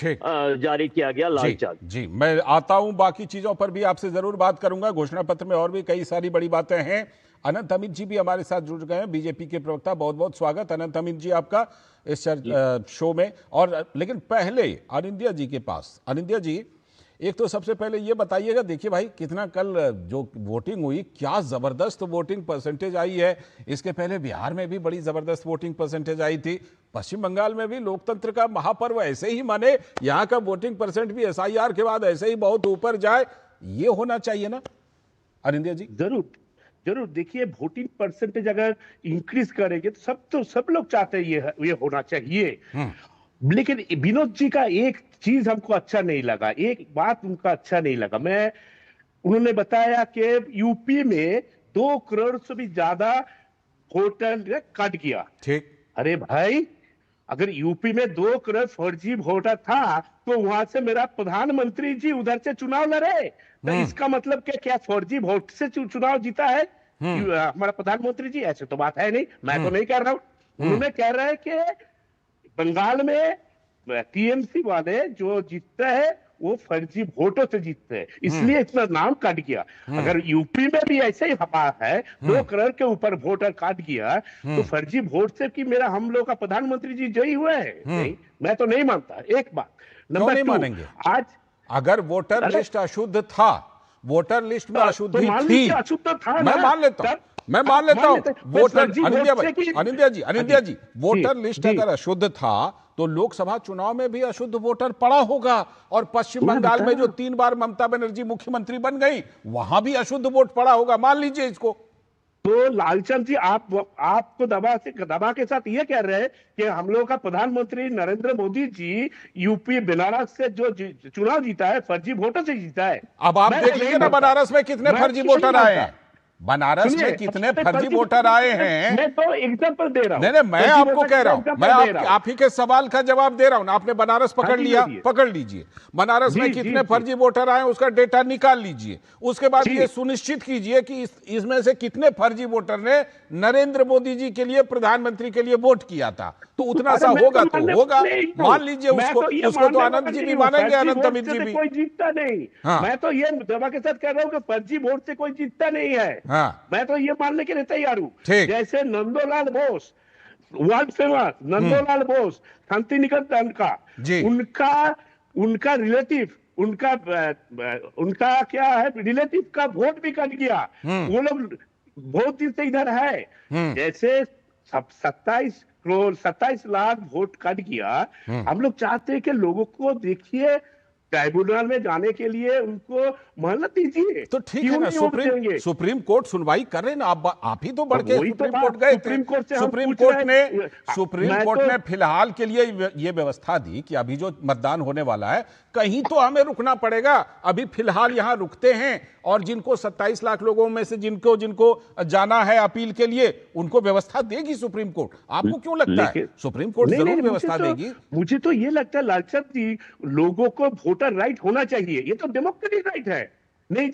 जारी किया गया लालचाल। जी, मैं आता हूं, बाकी चीजों पर भी आपसे जरूर बात करूंगा। घोषणा पत्र में और भी कई सारी बड़ी बातें हैं। अनंत अमित जी भी हमारे साथ जुड़ गए हैं, बीजेपी के प्रवक्ता। बहुत बहुत स्वागत अनंत अमित जी आपका इस शो में। और लेकिन पहले अनिंदिया जी के पास, अनिंदिया जी, एक तो सबसे पहले ये बताइएगा, देखिए भाई कितना कल जो वोटिंग हुई, क्या जबरदस्त वोटिंग परसेंटेज आई है। इसके पहले बिहार में भी बड़ी जबरदस्त वोटिंग परसेंटेज आई थी, पश्चिम बंगाल में भी लोकतंत्र का महापर्व ऐसे ही माने, यहाँ का वोटिंग परसेंट भी एसआईआर के बाद ऐसे ही बहुत ऊपर जाए, ये होना चाहिए ना अनिंदिया जी? जरूर देखिए, वोटिंग परसेंटेज अगर इंक्रीज करेंगे तो सब लोग चाहते हैं ये होना चाहिए। लेकिन विनोद जी का एक चीज हमको अच्छा नहीं लगा, एक बात उनका अच्छा नहीं लगा। उन्होंने बताया कि यूपी में 2 करोड़ से भी ज्यादा वोटर कट गया। ठीक, अरे भाई, अगर यूपी में 2 करोड़ फर्जी वोटर था तो वहां से मेरा प्रधानमंत्री जी उधर से चुनाव लड़े, तो इसका मतलब क्या फर्जी वोट से चुनाव जीता है हमारा प्रधानमंत्री जी? ऐसे तो बात है नहीं, मैं तो नहीं कह रहा हूं। उन्होंने कह रहा है कि बंगाल में टीएमसी वाले जो जीतते हैं वो फर्जी वोटों से जीतते हैं, इसलिए इतना नाम कट गया। अगर यूपी में भी ऐसे ही बात है, 2 करोड़ के ऊपर वोटर काट गया, तो फर्जी वोट से कि मेरा हम लोग का प्रधानमंत्री जी जयी हुए हैं? नहीं, मैं तो नहीं मानता। एक बात। नंबर 2, अगर वोटर लिस्ट अशुद्ध था, वोटर लिस्ट में अशुद्धि थी, अशुद्ध था, मैं मान लेता हूं वोटर, अनिंद्या जी वोटर लिस्ट अगर अशुद्ध था तो लोकसभा चुनाव में भी अशुद्ध वोटर पड़ा होगा, और पश्चिम बंगाल में जो 3 बार ममता बनर्जी मुख्यमंत्री बन गई वहां भी अशुद्ध वोट पड़ा होगा, मान लीजिए इसको। तो लालचंद जी आपको दबा के साथ ये कह रहे हैं कि हम लोग का प्रधानमंत्री नरेंद्र मोदी जी यूपी बनारस से जो चुनाव जीता है फर्जी वोटर से जीता है। अब आप देख लीजिए ना बनारस में कितने फर्जी वोटर आए हैं, बनारस में कितने फर्जी वोटर आए हैं। मैं तो एग्जांपल दे रहा हूं। नहीं, मैं आपको कह रहा हूं, मैं आप ही के सवाल का जवाब दे रहा हूं ना। आपने बनारस पकड़ लिया, पकड़ लीजिए बनारस में कितने फर्जी वोटर आए उसका डेटा निकाल लीजिए। उसके बाद ये सुनिश्चित कीजिए कि इसमें से कितने फर्जी वोटर ने नरेंद्र मोदी जी के लिए, प्रधानमंत्री के लिए वोट किया था, तो उतना सा होगा तो होगा, मान लीजिए उसको तो आनंद जी भी मानेंगे, अनंत अमित जी भी। कोई जीतता नहीं, मैं तो ये दबा के साथ कह रहा हूँ कि फर्जी वोट से कोई जीतता नहीं है। मैं तो ये मानने के लिए तैयार हूँ। जैसे नंदोलाल बोस, वर्ल्ड फेमस नंदोलाल बोस, शांति निकेतन का उनका रिलेटिव, उनका क्या है, रिलेटिव का वोट भी कट गया। वो लोग बहुत दिन से इधर है। जैसे 27 लाख वोट कट गया। हम लोग चाहते हैं कि लोगों को देखिए ट्राइब्यूनल में जाने के लिए उनको मोहलत दीजिए। तो ठीक है ना, सुप्रीम कोर्ट सुनवाई कर रहे ना, आप ही तो बढ़ के सुप्रीम कोर्ट गए थे। सुप्रीम कोर्ट ने फिलहाल के लिए ये व्यवस्था दी कि अभी जो मतदान होने वाला है कहीं तो हमें रुकना पड़ेगा, अभी फिलहाल यहां रुकते हैं, और जिनको 27 लाख लोगों में से जिनको जाना है अपील के लिए उनको व्यवस्था देगी सुप्रीम कोर्ट। आपको क्यों लगता है सुप्रीम कोर्ट जरूर व्यवस्था देगी? मुझे तो ये लगता है लालचंद जी, लोगों को वोटर राइट होना चाहिए, ये तो डेमोक्रेटिक राइट है। नहीं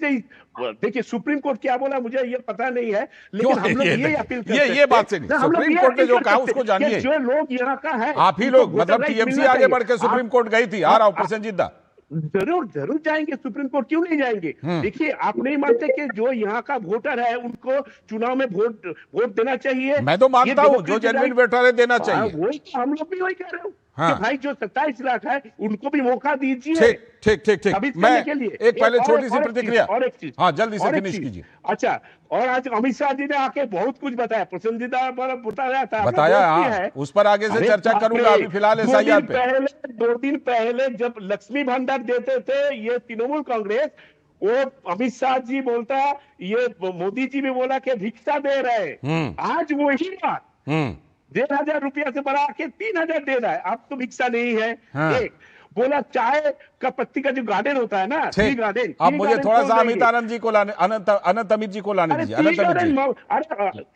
देखिए सुप्रीम कोर्ट क्या बोला मुझे ये पता नहीं है, लेकिन हम लोग ये अपील करते हैं, ये बात से नहीं, सुप्रीम कोर्ट ने जो कहा उसको जानिए। जो लोग यहाँ का है, आप ही लोग, मतलब टीएमसी आगे बढ़ के सुप्रीम कोर्ट गई थी। आ रहा हूं प्रसेनजीत दा, जरूर जाएंगे सुप्रीम कोर्ट, क्यों नहीं जाएंगे। देखिए आप नहीं मानते कि जो यहाँ का वोटर है उनको चुनाव में वोट देना चाहिए? मैं तो मानता हूँ, जो जेन्युइन वोटर है देना चाहिए। वही हम लोग भी वही कह रहे हो कि भाई जो 27 लाख है उनको भी मौका दीजिए। ठीक। मैं एक पहले छोटी सी प्रतिक्रिया, और एक चीज, हाँ जल्दी से फिनिश कीजिए। अच्छा, और आज अमित शाह जी ने आके बहुत कुछ बताया, पसंदीदा बताया, हाँ, उस पर आगे से चर्चा करूंगा। अभी फिलहाल SIR पे 2 दिन पहले जब लक्ष्मी भंडार देते थे ये तृणमूल कांग्रेस, वो अमित शाह जी बोलता, ये मोदी जी भी बोला कि भिक्षा दे रहे। आज वही बात 1,500 रुपया से बढ़ा के 3,000 दे रहा है। अब तो भिक्षा नहीं है। एक बोला चाय का पत्ती का जो गार्डन होता है ना, टी गार्डन। अब मुझे थोड़ा सा अमित आनंद जी को लाने, अनंत अमित जी को लाने दीजिए। अनंत अमित जी,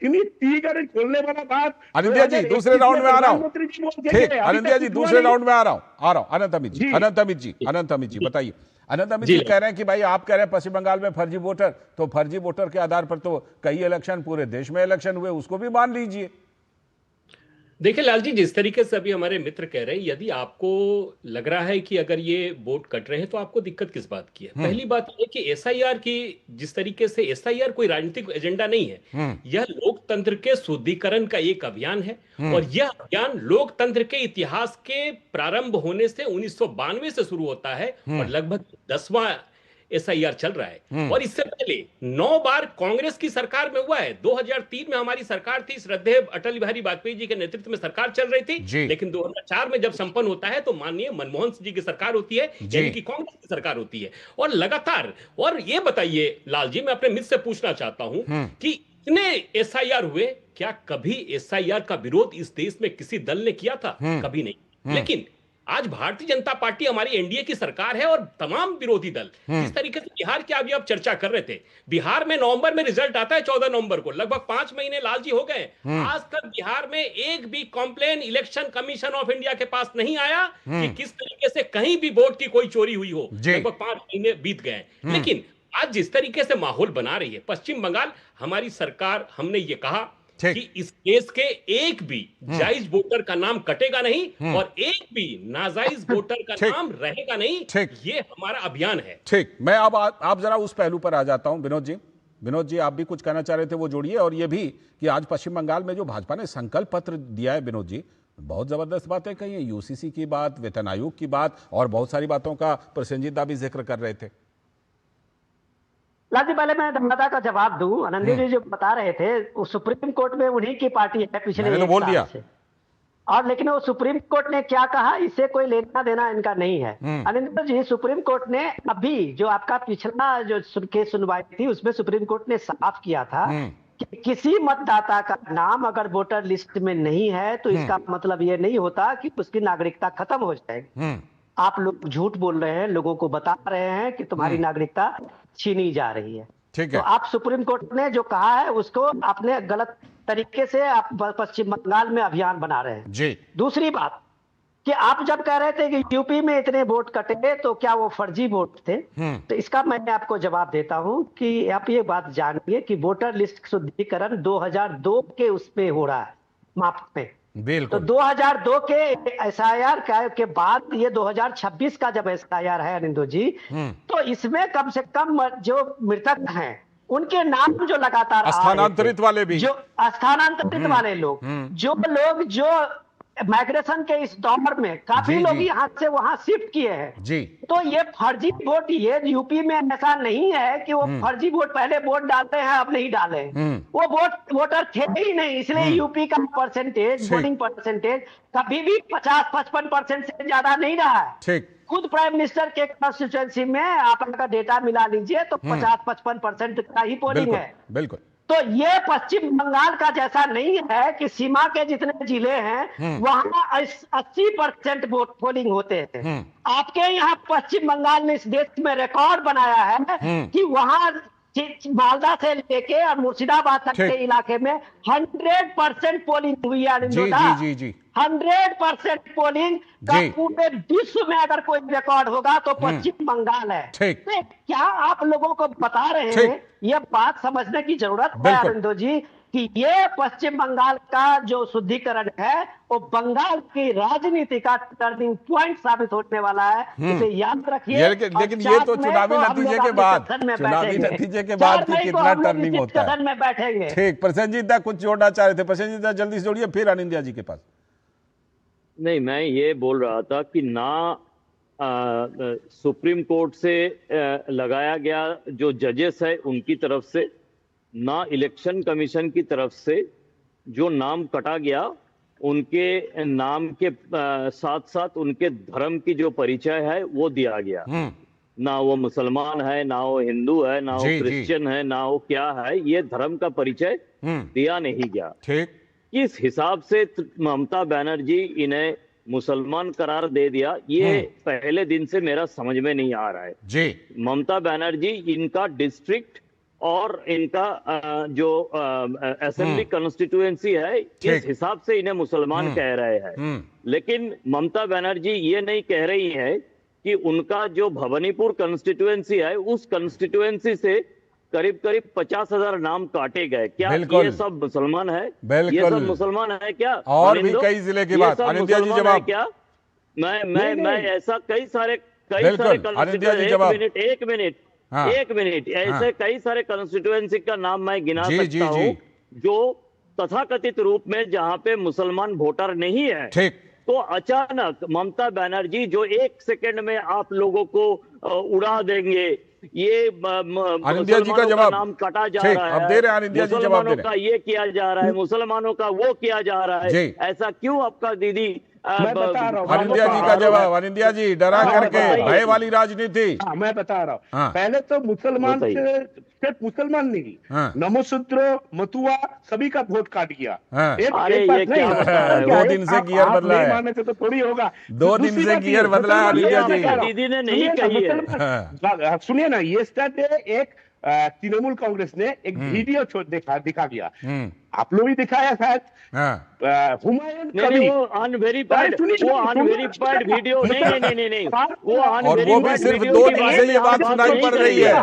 अरे टी गार्डन खोलने वाला बात, अनिंद्या जी दूसरे राउंड में आ रहा हूँ। ठीक, अनिंद्या जी दूसरे राउंड में आ रहा हूँ। अनंत अमित जी बताइए। अनंत अमित जी कह रहे हैं कि भाई आप कह रहे हैं पश्चिम बंगाल में फर्जी वोटर, तो फर्जी वोटर के आधार पर तो कई इलेक्शन, पूरे देश में इलेक्शन हुए, उसको भी मान लीजिए। देखिए लाल जी, जिस तरीके से अभी हमारे मित्र कह रहे हैं, यदि आपको लग रहा है कि अगर ये वोट कट रहे हैं तो आपको दिक्कत किस बात की है? पहली बात यह कि SIR की, जिस तरीके से SIR कोई राजनीतिक एजेंडा नहीं है, यह लोकतंत्र के शुद्धिकरण का एक अभियान है, और यह अभियान लोकतंत्र के इतिहास के प्रारंभ होने से 1992 से शुरू होता है, और लगभग 10वां SIR चल रहा है। और इससे पहले 9 बार कांग्रेस की सरकार में हुआ है। 2003 में हमारी सरकार थी, श्रद्धेय अटल बिहारी वाजपेयी जी के नेतृत्व में सरकार चल रही थी, लेकिन 2004 में जब संपन्न होता है तो माननीय मनमोहन सिंह जी की सरकार होती है, यानी कि कांग्रेस की सरकार होती है। और लगातार, और ये बताइए लाल जी, मैं अपने मित्र से पूछना चाहता हूं कि इतने SIR हुए, क्या कभी SIR का विरोध इस देश में किसी दल ने किया था? कभी नहीं। लेकिन आज भारतीय जनता पार्टी हमारी एनडीए की सरकार है, और तमाम विरोधी दल जिस तरीके से बिहार की अभी आप चर्चा कर रहे थे, बिहार में नवंबर में रिजल्ट आता है, 14 नवंबर को, लगभग 5 महीने लाल जी हो गए। आज तक बिहार में एक भी complain election commission of India के पास नहीं आया कि किस तरीके से कहीं भी वोट की कोई चोरी हुई हो। लगभग 5 महीने बीत गए। लेकिन आज जिस तरीके से माहौल बना रही है पश्चिम बंगाल हमारी सरकार, हमने ये कहा कि इस केस के एक भी जायज वोटर का नाम कटेगा नहीं, और एक भी नाजायज वोटर का नाम रहेगा नहीं। ये हमारा अभियान है। ठीक, मैं अब आप जरा उस पहलू पर आ जाता हूं। विनोद जी आप भी कुछ कहना चाह रहे थे, वो जोड़िए। और ये भी कि आज पश्चिम बंगाल में जो भाजपा ने संकल्प पत्र दिया है विनोद जी, बहुत जबरदस्त बातें कही है, यूसीसी की बात, वेतन आयोग की बात और बहुत सारी बातों का प्रसेनजीत दा भी जिक्र कर रहे थे। लाल जी, पहले मैं धन्यवाद का जवाब दूं। आनंदी जी जो बता रहे थे, वो सुप्रीम कोर्ट में उन्हीं की पार्टी है पिछले मैंने तो बोल दिया से। और लेकिन वो सुप्रीम कोर्ट ने क्या कहा, इससे कोई लेना देना इनका नहीं है। अनिंदर जी, सुप्रीम कोर्ट ने अभी जो आपका पिछला जो केस सुनवाई थी उसमें सुप्रीम कोर्ट ने साफ किया था कि किसी मतदाता का नाम अगर वोटर लिस्ट में नहीं है तो इसका मतलब ये नहीं होता कि उसकी नागरिकता खत्म हो जाएगी। आप लोग झूठ बोल रहे हैं, लोगों को बता रहे हैं कि तुम्हारी नागरिकता छीनी जा रही है। ठीक है। तो आप सुप्रीम कोर्ट ने जो कहा है उसको आपने गलत तरीके से आप पश्चिम बंगाल में अभियान बना रहे हैं जी। दूसरी बात कि आप जब कह रहे थे कि यूपी में इतने वोट कटे तो क्या वो फर्जी वोट थे, तो इसका मैं आपको जवाब देता हूं कि आप ये बात जानिए कि वोटर लिस्ट शुद्धिकरण 2002 के उसमें हो रहा है, माप में। बिल्कुल। तो 2002 के एसआईआर के बाद ये 2026 का जब एसआईआर है अनिंदो जी, तो इसमें कम से कम जो मृतक हैं उनके नाम जो लगातार स्थानांतरित वाले भी, जो स्थानांतरित वाले लोग, जो लोग जो माइग्रेशन के इस दौर में काफी लोग यहाँ से वहां शिफ्ट किए हैं जी। तो ये फर्जी वोट, ये यूपी में ऐसा नहीं है कि वो फर्जी वोट पहले वोट डालते हैं अब नहीं डाले, वो वोटर थे ही नहीं, इसलिए यूपी का परसेंटेज, वोटिंग परसेंटेज कभी भी 50-55% से ज्यादा नहीं रहा है। ठीक। खुद प्राइम मिनिस्टर के कंस्टिट्यूएंसी में आप उनका डेटा मिला लीजिए तो 50-55% का ही पोलिंग है। बिल्कुल। तो ये पश्चिम बंगाल का जैसा नहीं है कि सीमा के जितने जिले हैं वहां 80% वोट पोलिंग होते हैं। आपके यहाँ पश्चिम बंगाल ने इस देश में रिकॉर्ड बनाया है कि वहां मालदा से लेके और मुर्शिदाबाद तक के इलाके में 100% पोलिंग हुई है। जी 100% पोलिंग का पूरे विश्व में अगर कोई रिकॉर्ड होगा तो पश्चिम बंगाल है। तो क्या आप लोगों को बता रहे हैं, ये बात समझने की जरूरत है अरिंदो जी कि ये पश्चिम बंगाल का जो शुद्धिकरण है वो बंगाल की राजनीति का टर्निंग पॉइंट साबित होने वाला है, इसे याद रखिए। लेकिन ये तो चुनावी नतीजे के बाद, चुनावी नतीजे के बाद कितना टर्निंग होता है में बैठेंगे। ठीक। प्रसेनजीत दा कुछ जोड़ना चाह रहे थे, प्रसेनजीत दा जल्दी से जोड़िए, फिर आनंदिया जी के पास। नहीं, मैं ये बोल रहा था कि ना सुप्रीम कोर्ट से लगाया गया जो जजेस है उनकी तरफ से, ना इलेक्शन कमीशन की तरफ से जो नाम कटा गया उनके नाम के साथ साथ उनके धर्म की जो परिचय है वो दिया गया। ना वो मुसलमान है, ना वो हिंदू है, ना वो क्रिश्चियन है, ना वो क्या है, ये धर्म का परिचय दिया नहीं गया। ठीक। किस हिसाब से ममता बनर्जी इन्हें मुसलमान करार दे दिया, ये पहले दिन से मेरा समझ में नहीं आ रहा है जी। ममता बनर्जी, इनका डिस्ट्रिक्ट और इनका जो असेंबली कॉन्स्टिट्यूएंसी है, किस हिसाब से इन्हें मुसलमान कह रहे हैं। लेकिन ममता बनर्जी ये नहीं कह रही है कि उनका जो भवानीपुर कॉन्स्टिट्यूएंसी है उस कॉन्स्टिट्यूएंसी से करीब 50,000 नाम काटे गए। क्या ये सब मुसलमान है? ये सब मुसलमान है क्या? और भी कई जिले की बात, आनंदिया जी जवाब। क्या मैं ऐसा कई सारे एक मिनट ऐसे कई सारे कॉन्स्टिट्यूएंसी का नाम मैं गिना सकता हूँ जो तथाकथित रूप में जहाँ पे मुसलमान वोटर नहीं है। ठीक। तो अचानक ममता बनर्जी जो एक सेकंड में आप लोगों को उड़ा देंगे, ये आनंदिया जी का जवाब नाम कटा जा रहा है, अब दे रहे हैं आनंदिया जी जवाब दे रहे हैं, का ये किया जा रहा है, मुसलमानों का वो किया जा रहा है, ऐसा क्यों आपका दीदी मैं बता रहा हूँ आनंदिया जी का जवाब। आनंदिया जी डरा करके भय वाली राजनीति। मैं बता रहा हूँ पहले तो मुसलमान से सिर्फ मुसलमान नहीं, नमोसूत्र, मतुआ सभी का वोट काट गया। एक 2 दिन से गियर बदला है, मानने से तो थोड़ी होगा। 2 दिन से गियर बदला है दीदी ने नहीं कही है। सुनिए ना, ये एक तृणमूल कांग्रेस ने एक वीडियो दिखा दिया, आप लोग भी दिखाया शायद, हुमायूं कभी वो अनवेरिफाइड वीडियो नहीं वो और वो भी सिर्फ 2 दिन से ये बात सुनाई पड़ रही है।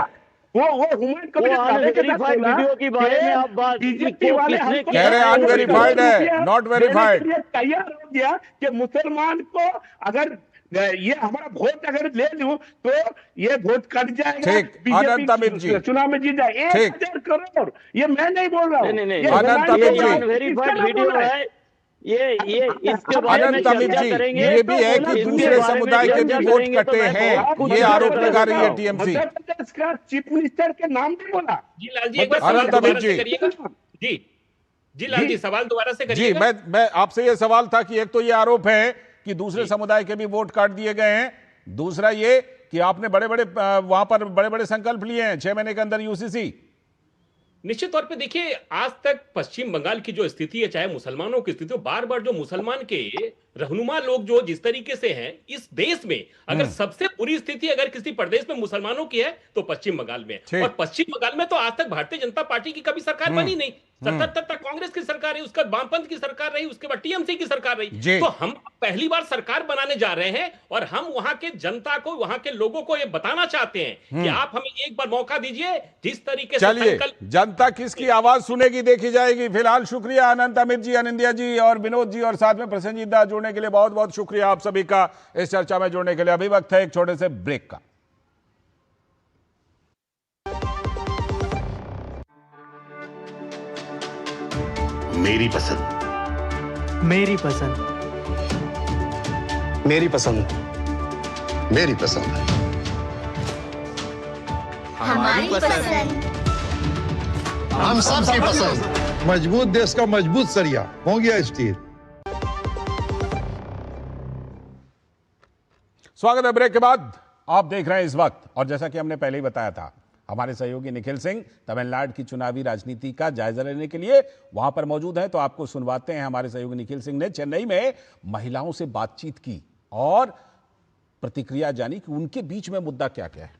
वो हुमायूं कभी अनवेरिफाइड वीडियो के बारे में आप बात कह रहे अनवेरिफाइड है, नॉट वेरीफाइड। तैयार हो गया कि मुसलमान को अगर ये हमारा वोट अगर ले लूं तो ये वोट कट जाएगा, बीजेपी चुनाव में जीत जाए 1,000 करोड़। ये मैं नहीं बोल रहा हूँ, अनवेरिफाइड वीडियो है। ये इसके बारे में अनंत अमित चर्चा जी, करेंगे। ये भी है कि इसके दूसरे बारे में समुदाय के चर्चा भी वोट करेंगे तो कटे मैं हैं, बहुत ये कुछ आरोप बताऊंगा। लगा रही है टीएमसी। मध्य प्रदेश का चीफ मिनिस्टर के नाम नहीं बोला। जी लाल जी, एक बार सवाल अनंत दोबारा अमित से जी। करिएगा। जी लाल जी, सवाल दोबारा से जी, करिएगा। मैं आपसे ये सवाल था कि एक तो ये आरोप है कि दूसरे समुदाय के भी वोट काट दिए गए हैं, दूसरा ये कि आपने वहां पर बड़े बड़े संकल्प लिए हैं 6 महीने के अंदर यूसीसी। निश्चित तौर पे देखिए, आज तक पश्चिम बंगाल की जो स्थिति है, चाहे मुसलमानों की स्थिति हो, बार बार जो मुसलमान के रहनुमा लोग जो जिस तरीके से हैं इस देश में, अगर सबसे बुरी स्थिति अगर किसी प्रदेश में मुसलमानों की है तो पश्चिम बंगाल में है। और पश्चिम बंगाल में तो आज तक भारतीय जनता पार्टी की कभी सरकार बनी नहीं। 77 तक कांग्रेस की सरकार रही, उसके बाद वामपंथ की सरकार रही, उसके बाद टीएमसी की सरकार रही। तो हम पहली बार सरकार बनाने जा रहे हैं और हम वहां के जनता को, वहां के लोगों को ये बताना चाहते हैं कि आप हमें एक बार मौका दीजिए। जिस तरीके से चलिए, जनता किसकी आवाज सुनेगी देखी जाएगी। फिलहाल शुक्रिया अनंत अमित जी, अनिंदिया जी और विनोद जी, और साथ में प्रसेनजीत दास जुड़ने के लिए बहुत बहुत शुक्रिया आप सभी का इस चर्चा में जुड़ने के लिए। अभी वक्त है एक छोटे से ब्रेक का। मेरी पसंद, मेरी पसंद, मेरी पसंद, मेरी पसंद, हमारी पसंद, हम सबकी पसंद। मजबूत देश का मजबूत सरिया हो गया स्टील। स्वागत है ब्रेक के बाद। आप देख रहे हैं इस वक्त, और जैसा कि हमने पहले ही बताया था, हमारे सहयोगी निखिल सिंह तमिलनाडु की चुनावी राजनीति का जायजा लेने के लिए वहां पर मौजूद हैं। तो आपको सुनवाते हैं। हमारे सहयोगी निखिल सिंह ने चेन्नई में महिलाओं से बातचीत की और प्रतिक्रिया जानी कि उनके बीच में मुद्दा क्या क्या है।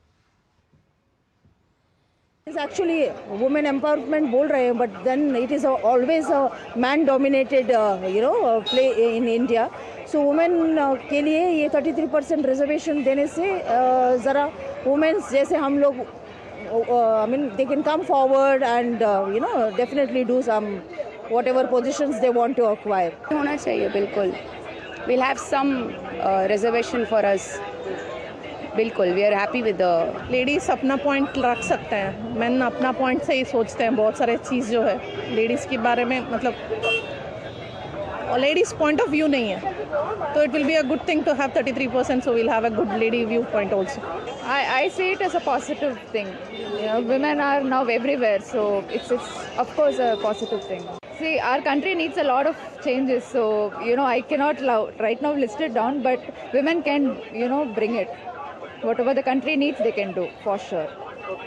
एक्चुअली वुमेन एम्पावरमेंट बोल रहे हैं, but then it is always a man dominated play in India. So women के लिए ये 33% रिजर्वेशन देने से ज़रा वुमेन्स जैसे हम लोग, I mean, they can come forward and definitely do some whatever positions they want to acquire. होना चाहिए बिल्कुल। We'll have some reservation for us. बिल्कुल, we are happy with the. Ladies अपना पॉइंट रख सकते हैं, मैन अपना पॉइंट से ही सोचते हैं बहुत सारे चीज़ जो है लेडीज के बारे में, मतलब और लेडीज पॉइंट ऑफ व्यू नहीं है, तो it will be a good thing to have 33%, so we'll have a good lady view point also. I see it as a positive thing. Women are now everywhere, so it's of course a positive thing. See, our country needs a lot of changes, so I cannot right now list it down, but women can bring it. Whatever the country needs, they can do for sure.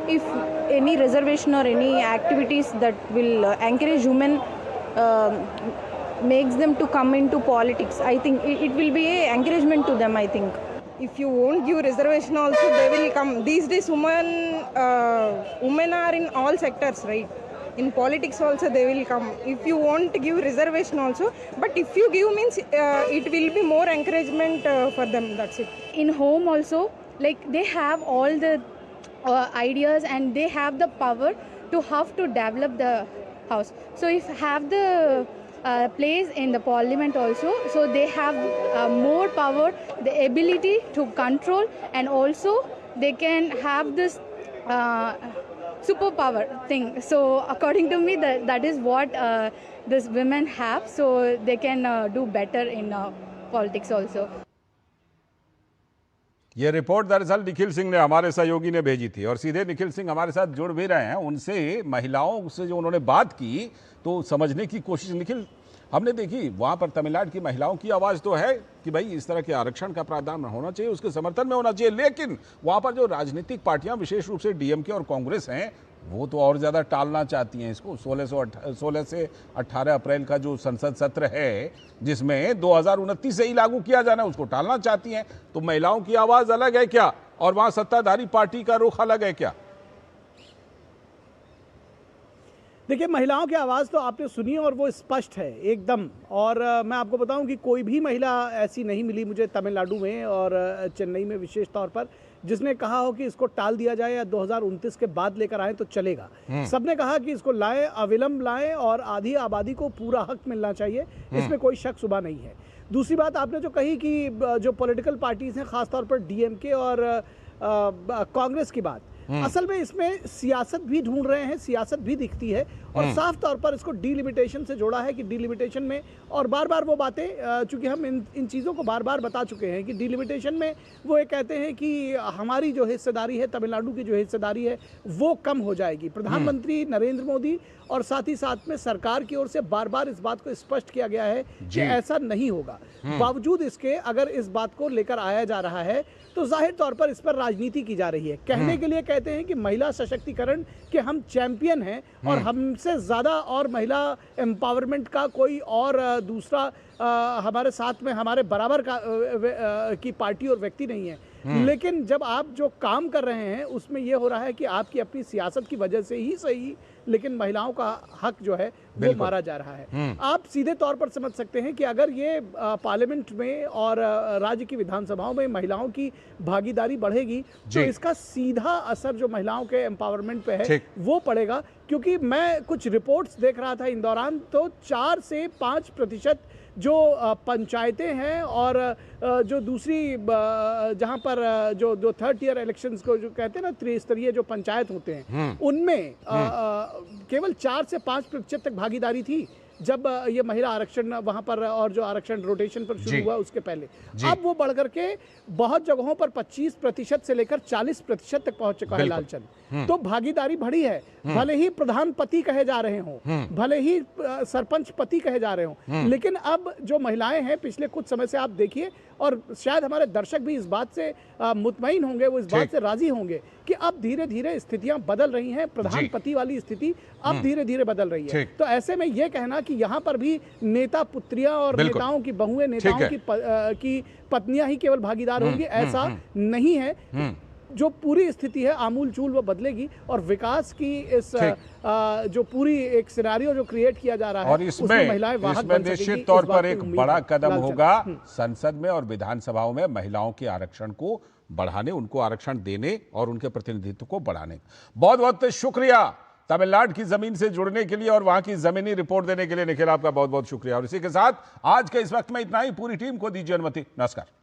If any reservation or any activities that will encourage women makes them to come into politics, I think it will be a encouragement to them, I think. If you won't give reservation also, they will come. These days women are in all sectors, right? In politics also they will come. If you want to give reservation also, but if you give means it will be more encouragement for them, that's it. In home also, like they have all the ideas and they have the power to have to develop the house. So if have the place in the parliament also, so they have more power, the ability to control, and also they can have this superpower thing. So according to me, that is what these women have, so they can do better in politics also. ये report दरअसल निखिल सिंह ने, हमारे सहयोगी ने भेजी थी, और सीधे निखिल सिंह हमारे साथ जुड़ भी रहे हैं। उनसे महिलाओं से जो उन्होंने बात की तो समझने की कोशिश निखिल हमने देखी। वहाँ पर तमिलनाडु की महिलाओं की आवाज़ तो है कि भाई इस तरह के आरक्षण का प्रावधान होना चाहिए, उसके समर्थन में होना चाहिए, लेकिन वहाँ पर जो राजनीतिक पार्टियां विशेष रूप से डीएमके और कांग्रेस हैं वो तो और ज़्यादा टालना चाहती हैं इसको। 16 से 18 अप्रैल का जो संसद सत्र है जिसमें 2029 से ही लागू किया जाना है, उसको टालना चाहती हैं। तो महिलाओं की आवाज़ अलग है क्या, और वहाँ सत्ताधारी पार्टी का रुख अलग है क्या? देखिए, महिलाओं की आवाज़ तो आपने सुनी और वो स्पष्ट है एकदम। और मैं आपको बताऊं कि कोई भी महिला ऐसी नहीं मिली मुझे तमिलनाडु में और चेन्नई में विशेष तौर पर जिसने कहा हो कि इसको टाल दिया जाए या 2029 के बाद लेकर आए तो चलेगा। सबने कहा कि इसको लाएं, अविलंब लाएं, और आधी आबादी को पूरा हक मिलना चाहिए, इसमें कोई शक शुबा नहीं है। दूसरी बात आपने जो कही कि जो पॉलिटिकल पार्टीज़ हैं, ख़ासतौर पर डीएमके और कांग्रेस की बात, असल में इसमें सियासत भी ढूंढ रहे हैं, सियासत भी दिखती है और साफ तौर पर इसको डीलिमिटेशन से जोड़ा है कि डीलिमिटेशन में, और बार बार वो बातें, चूंकि हम इन चीज़ों को बार बार बता चुके हैं कि डीलिमिटेशन में वो ये कहते हैं कि हमारी जो हिस्सेदारी है, तमिलनाडु की जो हिस्सेदारी है वो कम हो जाएगी। प्रधानमंत्री नरेंद्र मोदी और साथ ही साथ में सरकार की ओर से बार बार इस बात को स्पष्ट किया गया है कि ऐसा नहीं होगा। बावजूद इसके अगर इस बात को लेकर आया जा रहा है तो जाहिर तौर पर इस पर राजनीति की जा रही है। कहने के लिए कहते हैं कि महिला सशक्तिकरण के हम चैंपियन हैं और हमसे ज़्यादा और महिला एम्पावरमेंट का कोई और दूसरा हमारे साथ में हमारे बराबर की पार्टी और व्यक्ति नहीं है। लेकिन जब आप जो काम कर रहे हैं उसमें यह हो रहा है कि आपकी अपनी सियासत की वजह से ही सही, लेकिन महिलाओं का हक जो है वो मारा जा रहा है। आप सीधे तौर पर समझ सकते हैं कि अगर ये पार्लियामेंट में और राज्य की विधानसभाओं में महिलाओं की भागीदारी बढ़ेगी तो इसका सीधा असर जो महिलाओं के एम्पावरमेंट पे है वो पड़ेगा। क्योंकि मैं कुछ रिपोर्ट्स देख रहा था इन दौरान, तो 4 से 5% जो पंचायतें हैं और जो दूसरी जहां पर जो थर्ड टियर इलेक्शंस को जो कहते हैं ना, त्रिस्तरीय जो पंचायत होते हैं, उनमें केवल 4 से 5% तक भागीदारी थी जब ये महिला आरक्षण वहां पर और जो आरक्षण रोटेशन पर शुरू हुआ उसके पहले। अब वो बढ़कर के बहुत जगहों पर 25% से लेकर 40% तक पहुंच चुका है लालचंद। तो भागीदारी बढ़ी है, भले ही प्रधान पति कहे जा रहे हों, भले ही सरपंच पति कहे जा रहे हों, लेकिन अब जो महिलाएं हैं पिछले कुछ समय से आप देखिए, और शायद हमारे दर्शक भी इस बात से मुतमईन होंगे, वो इस बात से राजी होंगे कि अब धीरे धीरे स्थितियां बदल रही हैं। प्रधान पति वाली स्थिति अब धीरे धीरे बदल रही है। तो ऐसे में ये कहना कि यहाँ पर भी नेता पुत्रियां और नेताओं की बहुएं, नेताओं की पत्नियां ही केवल भागीदार होंगी, ऐसा नहीं है। जो पूरी स्थिति है आमूल चूल वो बदलेगी और विकास की इस जो पूरी एक सिनेरियो जो क्रिएट किया जा रहा है और इसमें निश्चित तौर पर एक बड़ा कदम होगा संसद में और विधानसभाओं में महिलाओं के आरक्षण को बढ़ाने, उनको आरक्षण देने और उनके प्रतिनिधित्व को बढ़ाने। बहुत बहुत शुक्रिया तमिलनाडु की जमीन से जुड़ने के लिए और वहां की जमीनी रिपोर्ट देने के लिए। निखिल, आपका बहुत बहुत शुक्रिया। और इसी के साथ आज के इस वक्त में इतना ही। पूरी टीम को दीजिए अनुमति। नमस्कार।